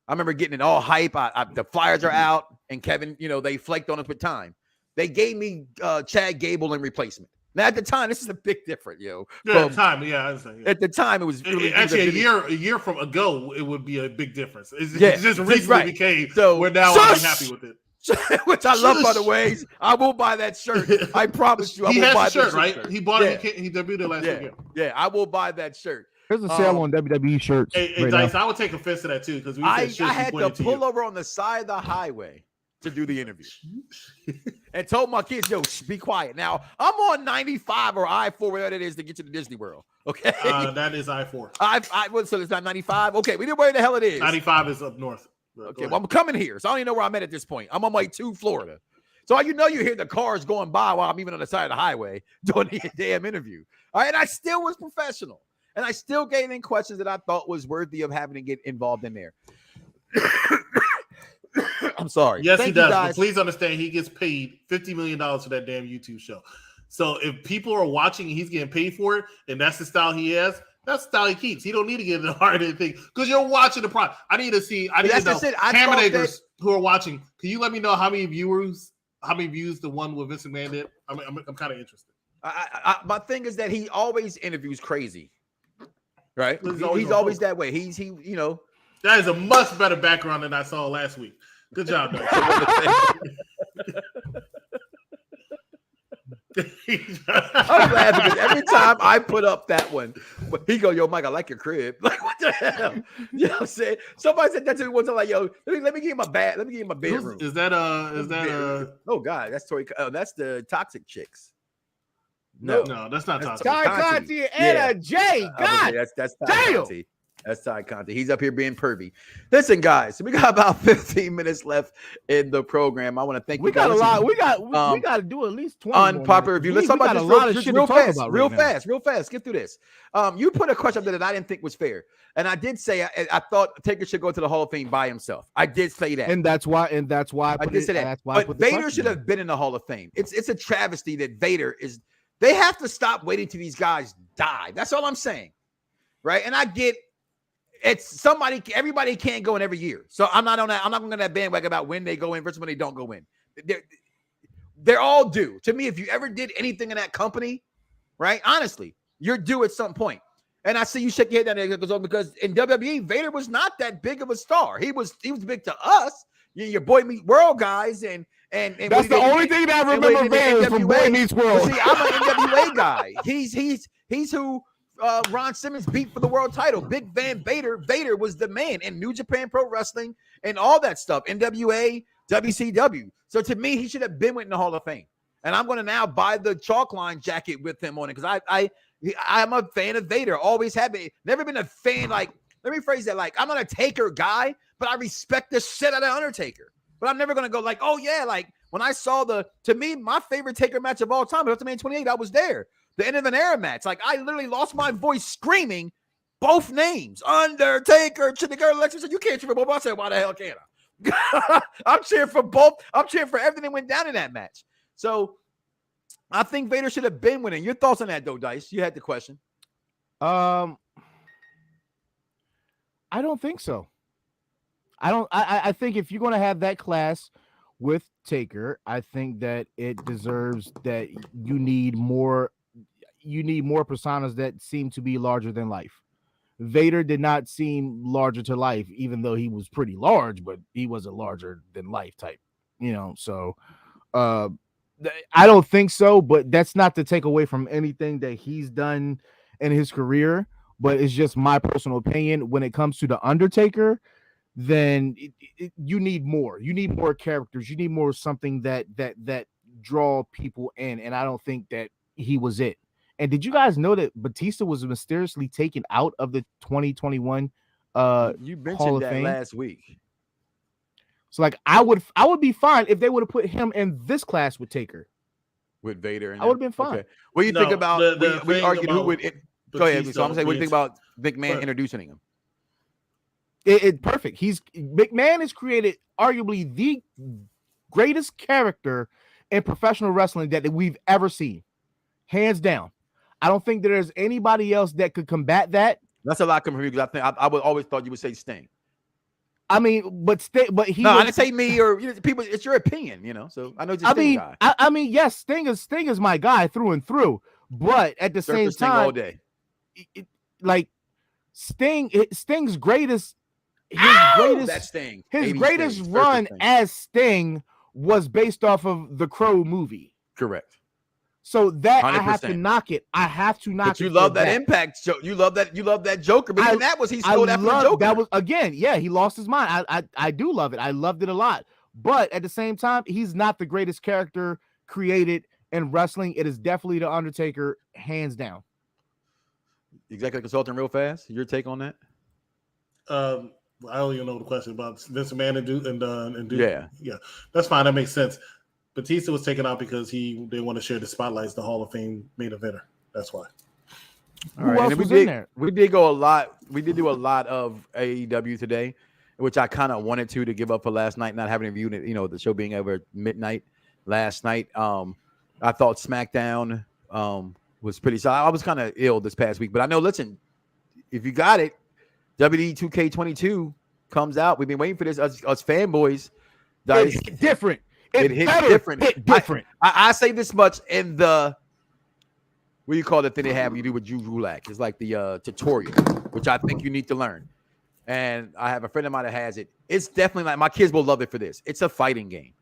I remember getting it all hype. The flyers are out, and Kevin, they flaked on us with time. They gave me Chad Gable in replacement. Now at the time, this is a big difference, yo. Yeah, at the time, yeah, I understand. Yeah. At the time, it was really, actually a year from ago, it would be a big difference. It just recently became where now I'm happy with it. Which I love, by the way. I will buy that shirt. I promise you. I will buy that shirt, right? He bought it. He debuted it last weekend. Yeah, I will buy that shirt. There's a sale on WWE shirts. Hey, Dice, I would take offense to that too because I had to pull over on the side of the highway to do the interview and told my kids, "Yo, be quiet." Now I'm on 95 or I-4, whatever it is, to get to the Disney World. Okay, that is I-4. So it's not 95. Okay, we know where the hell it is. 95 is up north. Okay, well, I'm coming here, so I don't even know where I'm at this point. I'm on my way to Florida. So you hear the cars going by while I'm even on the side of the highway doing the damn interview. All right, and I still was professional. And I still gave in questions that I thought was worthy of having to get involved in there. I'm sorry. Yes, Thank he does. you But guys. please understand, he gets paid $50 million for that damn YouTube show. So if people are watching and he's getting paid for it, and that's the style he has, that's the style he keeps. He don't need to get in the hard anything because you're watching the product. I need to see. I need to know. Hammonagers who are watching, can you let me know how many views the one with Vince McMahon did? I'm kind of interested. My thing is that he always interviews crazy, right? He's always that way. He you know. That is a much better background than I saw last week. Good job, Doug. I'm laughing because every time I put up that one, he go, "Yo, Mike, I like your crib." Like, what the hell? You know what I'm saying? Somebody said that to me one time, like, "Yo, let me give you my bed. Let me give you my bedroom." Is that Oh God, that's Tori. That's the Toxic Chicks. No, that's not Toxic. Ty Conti and a J. God, that's Ty Conti. That's Ty Conti. He's up here being pervy. Listen, guys, we got about 15 minutes left in the program. I want to thank you. We got guys. a lot. We got to do at least 20 unpopular review. Let's talk about this real fast. Get through this. You put a question up there that I didn't think was fair, and I did say I thought Taker should go to the Hall of Fame by himself. I did say that, and that's why I did say that. That's why but Vader should have been in the Hall of Fame. It's a travesty that Vader is. They have to stop waiting till these guys die. That's all I'm saying, right? And I get. It's everybody can't go in every year. So I'm not on that. I'm not going to that bandwagon about when they go in versus when they don't go in. They're all due. To me, if you ever did anything in that company, right? Honestly, you're due at some point. And I see you shake your head down there because in WWE, Vader was not that big of a star. He was big to us, your Boy Meets World guys, and that's the only thing that I remember Vader from Boy Meets World. See, I'm an NWA guy. He's who Ron Simmons beat for the world title. Big Van Vader. Vader was the man in New Japan Pro Wrestling and all that stuff. NWA, WCW. So to me, he should have been in the Hall of Fame. And I'm going to now buy the chalk line jacket with him on it because I'm a fan of Vader. Always have been. Never been a fan like. Let me phrase that like I'm not a Taker guy, but I respect the shit out of Undertaker. But I'm never going to go like, oh yeah, like when I saw to me, my favorite Taker match of all time, WrestleMania 28, I was there. The end of an era match. Like I literally lost my voice screaming both names. Undertaker. The girl Alexa said, "You can't cheer for both." I said, "Why the hell can't I?" I'm cheering for both. I'm cheering for everything that went down in that match. So I think Vader should have been winning. Your thoughts on that, though, Dice? You had the question. I don't think so. I think if you're going to have that class with Taker, I think that it deserves that you need more personas that seem to be larger than life. Vader did not seem larger to life, even though he was pretty large, but he was a larger than life type, so I don't think so, but that's not to take away from anything that he's done in his career, but it's just my personal opinion. When it comes to the Undertaker, then you need more. You need more characters. You need more something that draw people in, and I don't think that he was it. And did you guys know that Batista was mysteriously taken out of the 2021 you mentioned Hall of that Fame last week? So like I would be fine if they would have put him in this class with Taker. With Vader, I would have been fine. Okay. What do you think about? We argued who would. Go ahead. So I'm saying, what do you think about McMahon introducing him? It perfect. McMahon has created arguably the greatest character in professional wrestling that we've ever seen, hands down. I don't think there's anybody else that could combat that. That's a lot coming from you because I think I would always thought you would say Sting. I mean, but he. No, I didn't say me or people. It's your opinion, So I know you're Sting guy. I mean, yes, Sting is my guy through and through. But at the same time, all day. Sting's greatest. His greatest run as Sting was based off of the Crow movie. Correct. So that 100%. I have to knock it. But you love that impact. You love that Joker. But that was he stole that from Joker. That was again, yeah, he lost his mind. I do love it. I loved it a lot. But at the same time, he's not the greatest character created in wrestling. It is definitely the Undertaker, hands down. Executive consultant, real fast. Your take on that? I don't even know the question about Vince McMahon and Duke. Yeah, that's fine. That makes sense. Batista was taken out because they want to share the spotlight as the Hall of Fame main eventer. That's why. All Who right, else and was in there? We did go a lot. We did do a lot of AEW today, which I kind of wanted to give up for last night, not having viewed it. The show being over at midnight last night. I thought SmackDown was pretty solid. I was kind of ill this past week, but I know. Listen, if you got it, WWE 2K22 comes out. We've been waiting for this. Us fanboys. It hit different. It hit different. Hit different. I say this much in the. What do you call the thing they have you do with Juju Gulak? It's like the tutorial, which I think you need to learn. And I have a friend of mine that has it. It's definitely like my kids will love it for this. It's a fighting game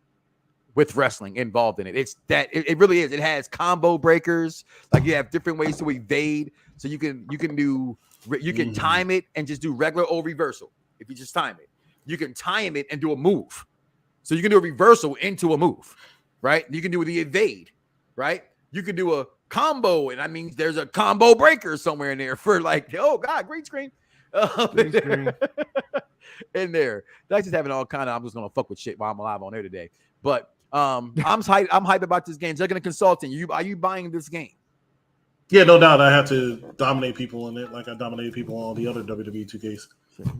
with wrestling involved in it. It's that it really is. It has combo breakers. Like you have different ways to evade. So you can time it and just do regular old reversal. If you just time it, you can time it and do a move. So you can do a reversal into a move, right? You can do the evade, right? You can do a combo, and I mean, there's a combo breaker somewhere in there for like, oh god, green screen, Green screen. in there. That's just having all kind of. I'm just gonna fuck with shit while I'm alive on there today. But I'm hyped about this game. Just gonna consulting. Are you buying this game? Yeah, no doubt. I have to dominate people in it, like I dominated people on all the other WWE 2Ks.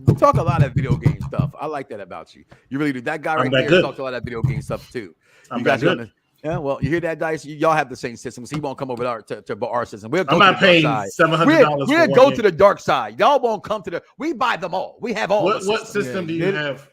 You talk a lot of video game stuff. I like that about you. You really do. That guy right there talks a lot of video game stuff too. I'm you guys good. Gonna, yeah, well, you hear that, Dice? Y'all have the same systems. He won't come over to our system. We'll go I'm not paying $700. We'll go to the dark side. Y'all won't come to the. We buy them all. We have all. What system do you have?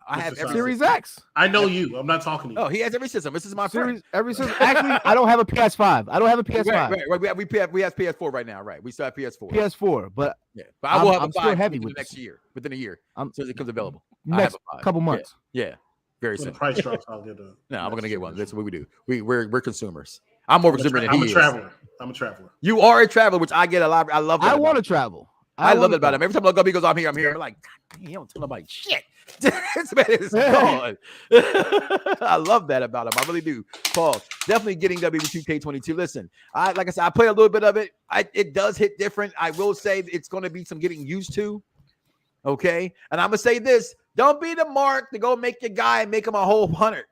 I have every Series X. I know you. I'm not talking to you. Oh, he has every system. This is my friend. Every system. Actually, I don't have a PS5. I don't have a PS5. Right. We have PS4 right now. Right. We still have PS4. PS4, but yeah. But I will have I'm a still 5 heavy within with the next this. year. Within a year, so it comes available. Next couple months. Yeah. Very When soon. the price drops, I'll get a. No, I'm gonna get one. That's what we do. We're consumers. I'm more consumer than he is. I'm a traveler. You are a traveler, which I get a lot. I love that. I want to travel. I love it about him. Every time I look up, he goes, I'm here. I'm like, God, he don't tell nobody shit. This man is gone. I love that about him. I really do. Paul, definitely getting WB2K22. Listen, like I said, I play a little bit of it. It does hit different. I will say it's going to be some getting used to. Okay. And I'm going to say this. Don't be the mark to go make your guy and make him a whole 100.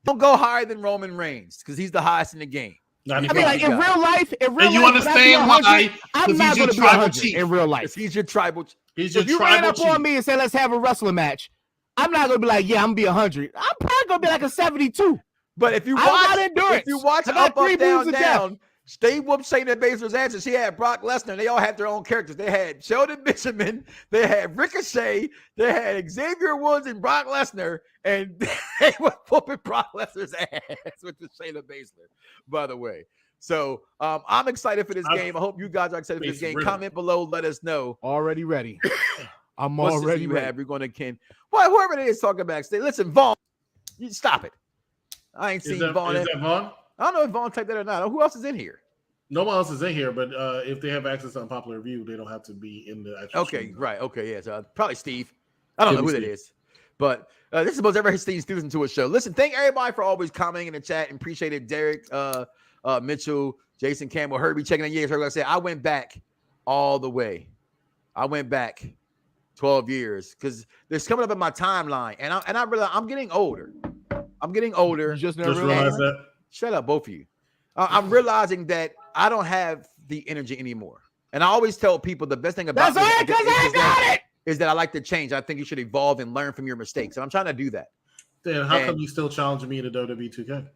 Don't go higher than Roman Reigns because he's the highest in the game. I mean, like in real life, and you understand why? I'm not going to be 100 in real life. He's your tribal. If you ran up on me and said, let's have a wrestling match, I'm not going to be like, yeah, I'm going to be 100. I'm probably going to be like a 72. But if you watch up, down, Steve whooped Shayna Baszler's ass, and she had Brock Lesnar. They all had their own characters. They had Sheldon Benjamin, they had Ricochet, they had Xavier Woods and Brock Lesnar, and they were whooping Brock Lesnar's ass with the Shayna Baszler, by the way. So I'm excited for this game. I hope you guys are excited for this game. Comment below, let us know. Already ready. I'm What's already ready. We're going to Ken. Well, whoever it is talking backstage. Listen, Vaughn, you stop it. I ain't seen Vaughn. Is that Vaughn? I don't know if Vaughn typed that or not. Who else is in here? No one else is in here, but if they have access to unpopular review, they don't have to be in the actual stream. Right. Okay, yeah. So probably Steve. I don't know who that is. But this is the most ever Steve listen to a show. Listen, thank everybody for always commenting in the chat and appreciate it. Derek, Mitchell, Jason Campbell, Herbie checking in years. Like I said, I went back all the way. I went back 12 years because there's coming up in my timeline, and I realize I'm getting older. You just never realized that. Shut up, both of you. I'm realizing that I don't have the energy anymore. And I always tell people the best thing about is that I like to change. I think you should evolve and learn from your mistakes. And I'm trying to do that. Then how come you still challenge me to WWE 2K?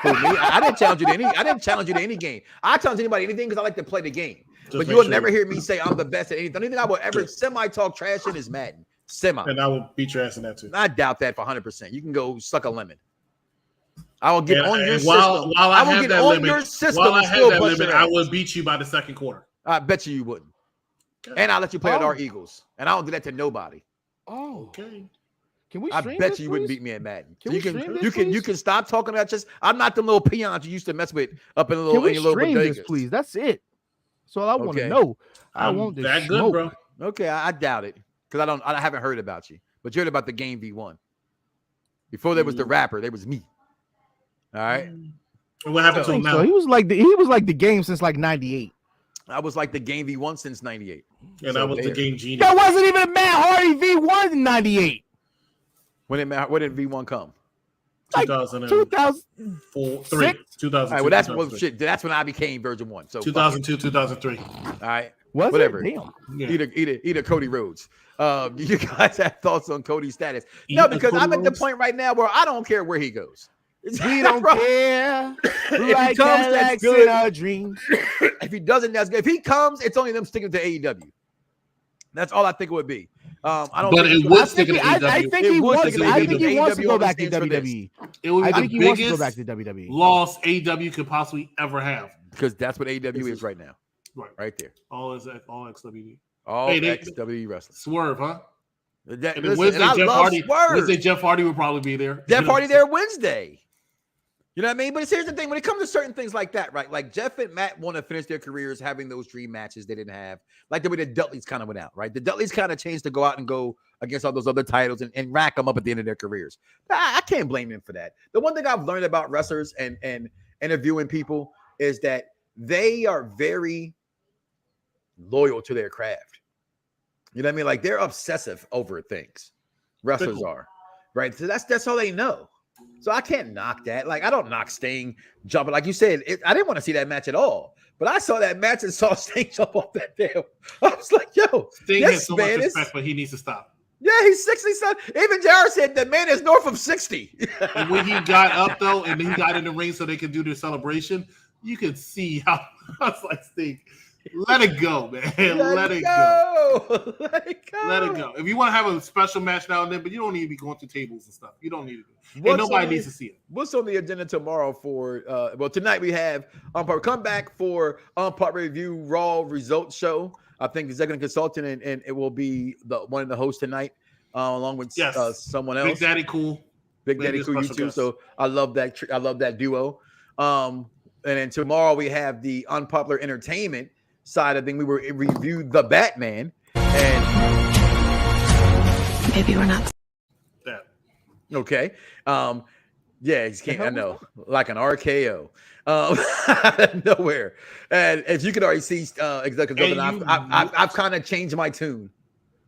For me, I didn't challenge you to any. I didn't challenge you to any game. I challenge anybody anything because I like to play the game. But you will never hear me say I'm the best at anything. The only thing I will ever semi-talk trash in is Madden. And I will beat your ass in that too. I doubt that for 100%. You can go suck a lemon. I will get on your system. While I have that limit, I will beat you by the second quarter. I bet you wouldn't. Okay. And I'll let you play at our Eagles. And I don't do that to nobody. Oh, okay. Can we? I bet you wouldn't beat me at Madden. You can stop talking about just. I'm not the little peons you used to mess with up in the little. Can we stream this, please? That's it. So I want to know. I want this that smoke. good, bro. Okay, I doubt it because I haven't heard about you. But you heard about the game V1. Before there was the rapper, there was me. All right. And what happened to him now? So he was like the game since like '98. I was like the game V1 since '98. And I was the game genius. That wasn't even a Matt Hardy V1 in '98. When did V1 come? Like 2004, 3, 2002, All right, well, that's 2003. shit. That's when I became Virgin 1. So 2002, 2003. All right, Was whatever. it? Damn. Yeah. Either Cody Rhodes. Do you guys have thoughts on Cody's status? No, because Cody I'm at the Rhodes? point right now where I don't care where he goes. We don't care. If Like he comes, that's Cadillacs good. in our dreams. If he doesn't, that's good. If he comes, it's only them sticking to AEW. That's all I think it would be. I don't. But think it would I stick think, in I AEW. think It he would wants. stick in I think he AEW. wants to go back to stands for this. WWE. It would I be think the he wants to go biggest back to WWE. loss AEW could possibly ever have. because that's what AEW is right now, Right. right there. All XWD. All Hey, they- XWE wrestling. Swerve, huh? That, And then listen, and I love Swerve. Wednesday Jeff Hardy would probably be there. Jeff Hardy there Wednesday. You know what I mean? But here's the thing: when it comes to certain things like that, right? Like Jeff and Matt want to finish their careers having those dream matches they didn't have, like the way the Dudleys kind of went out, right? The Dudleys kind of changed to go out and go against all those other titles and rack them up at the end of their careers. I can't blame them for that. The one thing I've learned about wrestlers and interviewing people is that they are very loyal to their craft. You know what I mean? Like they're obsessive over things. Wrestlers are, right? So that's all they know. So I can't knock that. Like I don't knock Sting jumping. Like you said, I didn't want to see that match at all. But I saw that match and saw Sting jump off that damn. I was like, yo, Sting this has so much man respect, is. but he needs to stop. Yeah, he's 60 son. Even Jared said the man is north of 60. And when he got up though, and he got in the ring so they could do their celebration, you could see how I was like, Sting, let it go, man. Let it go. Let it go. Let it go. If you want to have a special match now and then, but you don't need to be going through tables and stuff. You don't need to do it. And nobody needs to see it. What's on the agenda tomorrow for tonight we have come back for Unpopular Review Raw Results Show. I think the executive consultant and it will be one of the hosts tonight, along with someone else. Big Daddy Cool. Big Daddy Cool, you too. So I love that. I love that duo. And then tomorrow we have the Unpopular Entertainment side of thing. We will review The Batman, and maybe we're not. That. okay. Yeah, he can't. I know, like an RKO, out of nowhere. And as you can already see, executive, I've kind of changed my tune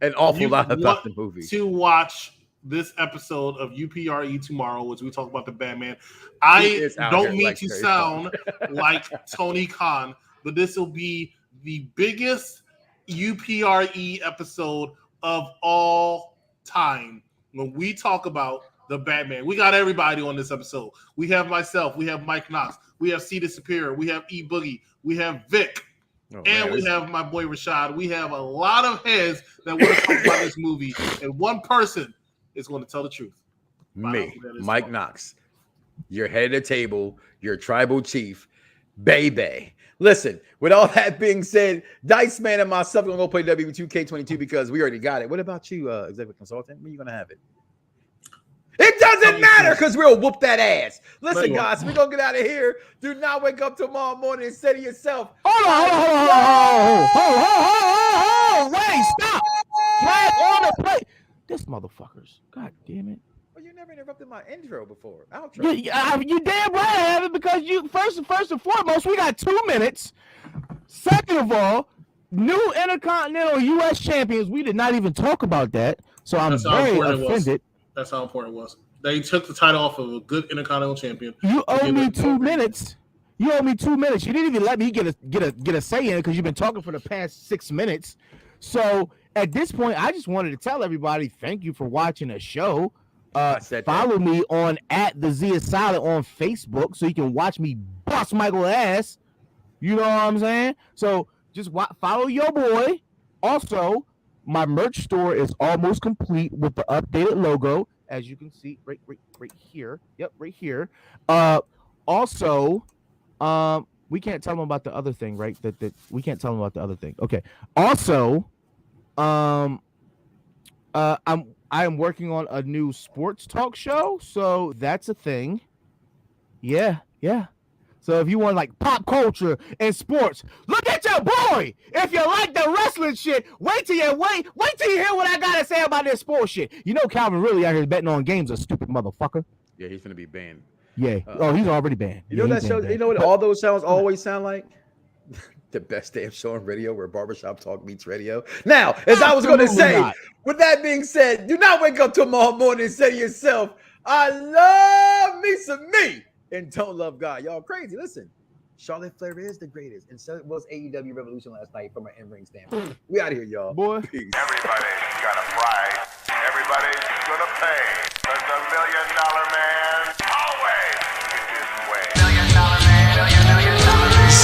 an awful lot about the movie. To watch this episode of UPRE tomorrow, which we talk about the Batman. I don't mean to sound like Tony Khan, but this will be the biggest UPRE episode of all time. When we talk about the Batman, we got everybody on this episode. We have myself, we have Mike Knox, we have Cedar Superior, we have E Boogie, we have Vic, we have my boy Rashad. We have a lot of heads that want to talk about this movie, and one person is going to tell the truth. Me, Mike Knox, your head of the table, your tribal chief, baby. Listen, with all that being said, Dice Man and myself are going to go play W2K22 because we already got it. What about you, executive consultant? When are you going to have it? It doesn't matter because we'll whoop that ass. Listen, guys, we're going to get out of here. Do not wake up tomorrow morning and say to yourself, Hold on. Wait, stop. Flag on the plate. This motherfuckers. God damn it. Well, you never interrupted my intro before. Outro. You damn right I have it because you first and foremost, we got 2 minutes. Second of all, new Intercontinental U.S. champions. We did not even talk about that. So I'm very offended. That's how important it was. They took the title off of a good Intercontinental champion. You owe me 2 minutes. You owe me 2 minutes. You didn't even let me get a say in it because you've been talking for the past 6 minutes. So at this point, I just wanted to tell everybody thank you for watching the show. Follow me on @TheZiaSolid on Facebook so you can watch me bust Michael ass. You know what I'm saying? So just follow your boy. Also, my merch store is almost complete with the updated logo, as you can see right here. Yep, right here. Also, we can't tell them about the other thing, right? That we can't tell them about the other thing. Okay. Also, I am working on a new sports talk show, so that's a thing. Yeah. So if you want like pop culture and sports, look at your boy. If you like the wrestling shit, wait till you hear what I gotta say about this sports shit. You know Calvin really out here betting on games, a stupid motherfucker. Yeah, he's gonna be banned. Yeah. He's already banned. You know that show? You know what all those sounds always sound like? The best damn show on radio where barbershop talk meets radio. Now, as I was going to say, with that being said, do not wake up tomorrow morning and say to yourself, I love me some me and don't love God. Y'all crazy. Listen, Charlotte Flair is the greatest. And so was AEW Revolution last night from an in-ring standpoint. We out of here, y'all. Boy. Peace. Everybody's got a price. Everybody's gonna pay. But the $1 million man always gets his way. $1 million man.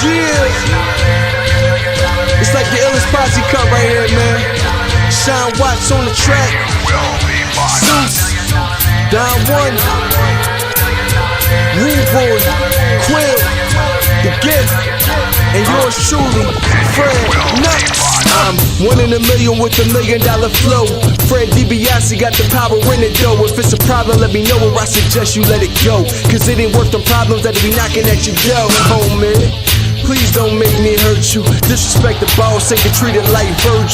Yeah. It's like the illest posse cut right here, man. Sean Watts on the track. Zeus, Don One, Rude Boy, Quill, The Gift, and yours truly, Fred Nuts. I'm 1 in a million with $1 million flow. Fred DiBiase got the power in it though. If it's a problem, let me know, or I suggest you let it go. Cause it ain't worth the problems that'll be knocking at your door, homie. Please don't make me hurt you. Disrespect the boss, ain't get treated like virgin.